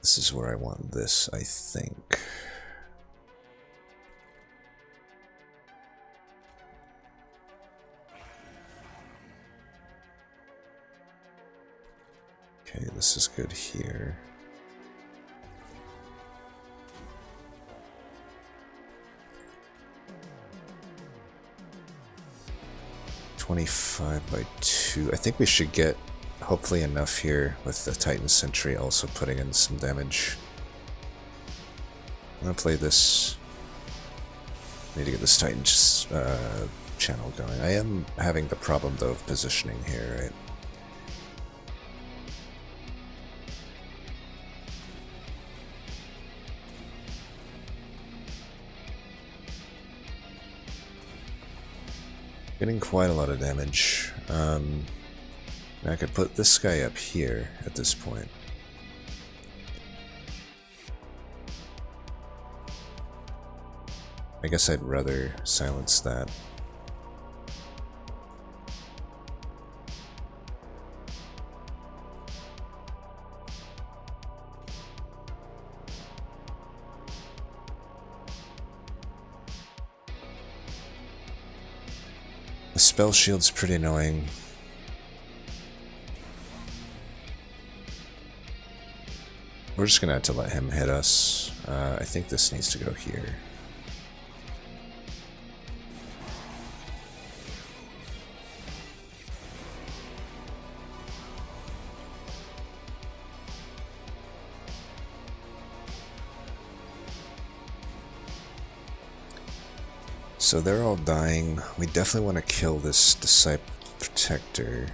Speaker 1: This is where I want this, I think. Okay, this is good here. $25 by 2. I think we should get hopefully enough here with the Titan Sentry also putting in some damage. I'm gonna play this. I need to get this Titan channel going. I am having the problem though of positioning here, right? Getting quite a lot of damage. I could put this guy up here at this point. I guess I'd rather silence that. The spell shield's pretty annoying. We're just gonna have to let him hit us. I think this needs to go here. So they're all dying. We definitely want to kill this Disciple Protector.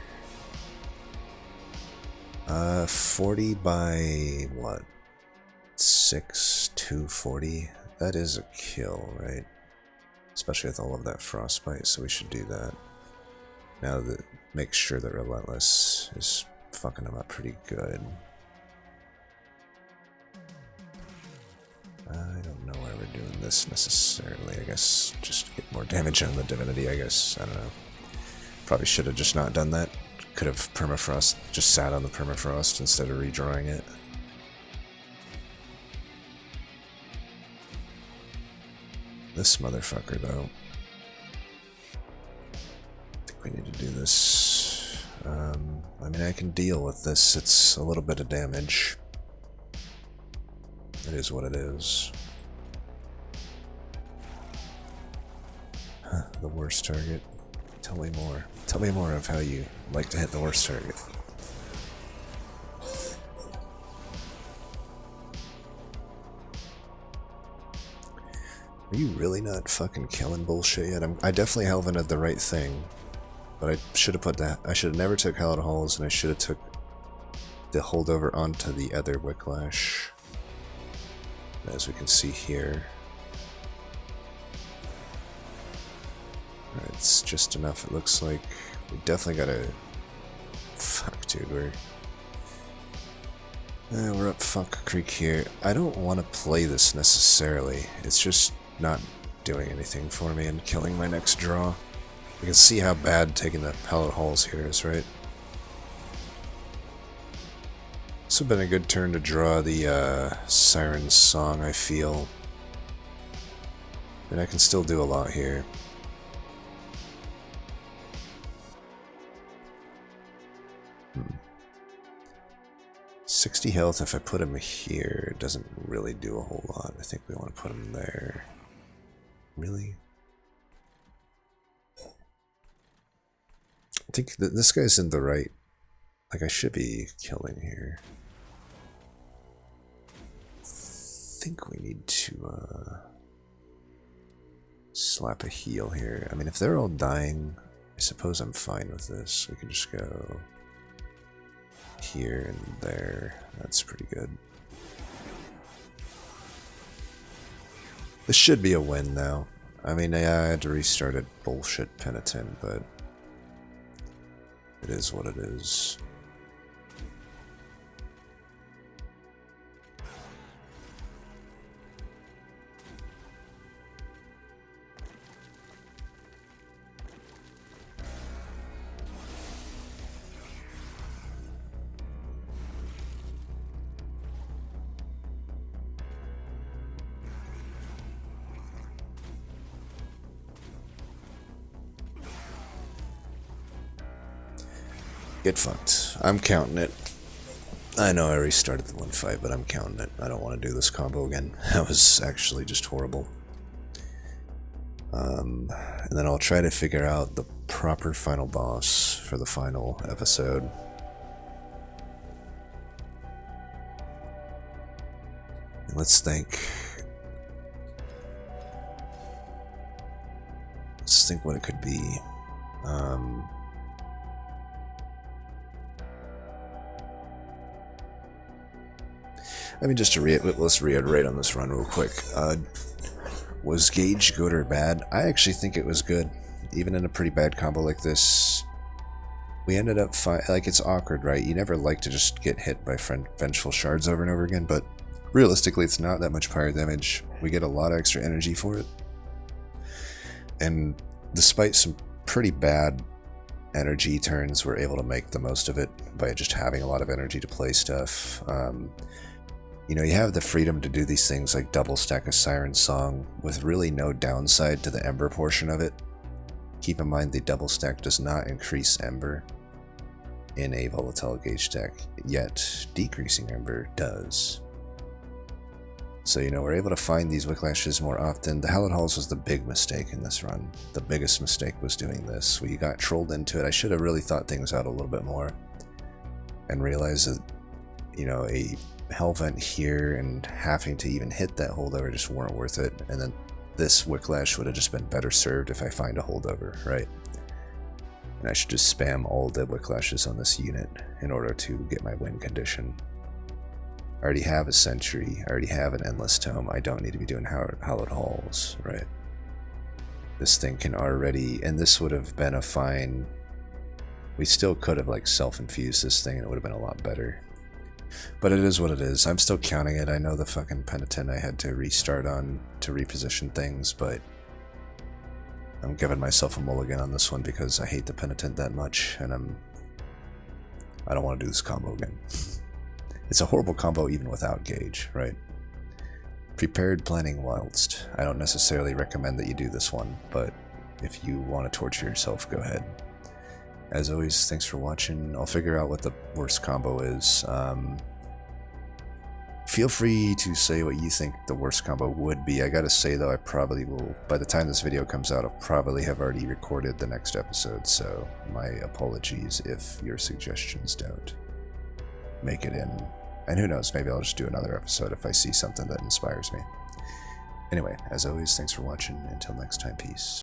Speaker 1: 40 by what? 6, 240. That is a kill, right? Especially with all of that frostbite, so we should do that. Now that make sure that Relentless is fucking them up pretty good. I don't know why we're doing this necessarily. I guess just to get more damage on the divinity, I guess. I don't know. Probably should have just not done that. Could have permafrost, just sat on the permafrost instead of redrawing it. This motherfucker, though. I think we need to do this. I mean, I can deal with this. It's a little bit of damage. It is what it is. Huh, the worst target. Tell me more. Tell me more of how you like to hit the worst target. Are you really not fucking killing bullshit yet? I definitely Helveted the right thing, but I should have put that. I should have never took Hallowed Halls, and I should have took the holdover onto the other Wicklash. As we can see here. Alright, it's just enough, it looks like. We definitely gotta... Fuck, dude, we're up Fuck Creek here. I don't want to play this necessarily. It's just not doing anything for me and killing my next draw. You can see how bad taking the Hallowed Halls here is, right? This would have been a good turn to draw the Siren's Song, I feel. And I can still do a lot here. Hmm. 60 health, if I put him here, it doesn't really do a whole lot. I think we want to put him there. Really? I think that this guy's in the right. Like, I should be killing here. I think we need to slap a heal here. I mean, if they're all dying, I suppose I'm fine with this. We can just go here and there. That's pretty good. This should be a win now. I mean, I had to restart a bullshit penitent, but it is what it is. Get fucked. I'm counting it. I know I restarted the one fight, but I'm counting it. I don't want to do this combo again. That was actually just horrible. And then I'll try to figure out the proper final boss for the final episode. And let's think. Let's think what it could be. I mean, just to let's reiterate on this run real quick. Was Gage good or bad? I actually think it was good. Even in a pretty bad combo like this, we ended up like, it's awkward, right? You never like to just get hit by vengeful shards over and over again, but realistically, it's not that much fire damage. We get a lot of extra energy for it. And despite some pretty bad energy turns, we're able to make the most of it by just having a lot of energy to play stuff. You know, you have the freedom to do these things like double stack a Siren Song with really no downside to the Ember portion of it. Keep in mind the double stack does not increase Ember in a Volatile Gauge deck, yet decreasing Ember does. So, you know, we're able to find these Wicklashes more often. The Hallowed Halls was the big mistake in this run. The biggest mistake was doing this. We got trolled into it. I should have really thought things out a little bit more and realized that, you know, a Hell Vent here and having to even hit that holdover just weren't worth it. And then this Wicklash would have just been better served if I find a holdover, right? And I should just spam all the Wicklashes on this unit in order to get my win condition. I already have a Sentry, I already have an Endless Tome, I don't need to be doing Hallowed Halls, right? This thing can already, and this would have been a fine, we still could have like self-infused this thing and it would have been a lot better. But it is what it is. I'm still counting it. I know the fucking penitent I had to restart on to reposition things, but I'm giving myself a mulligan on this one because I hate the penitent that much, and I don't want to do this combo again. It's a horrible combo even without Gauge, right? Prepared planning whilst. I don't necessarily recommend that you do this one, but if you want to torture yourself, go ahead. As always, thanks for watching. I'll figure out what the worst combo is. Feel free to say what you think the worst combo would be. I gotta say though, I probably will, by the time this video comes out, I'll probably have already recorded the next episode, so my apologies if your suggestions don't make it in. And who knows, maybe I'll just do another episode if I see something that inspires me. Anyway, as always, thanks for watching. Until next time, peace.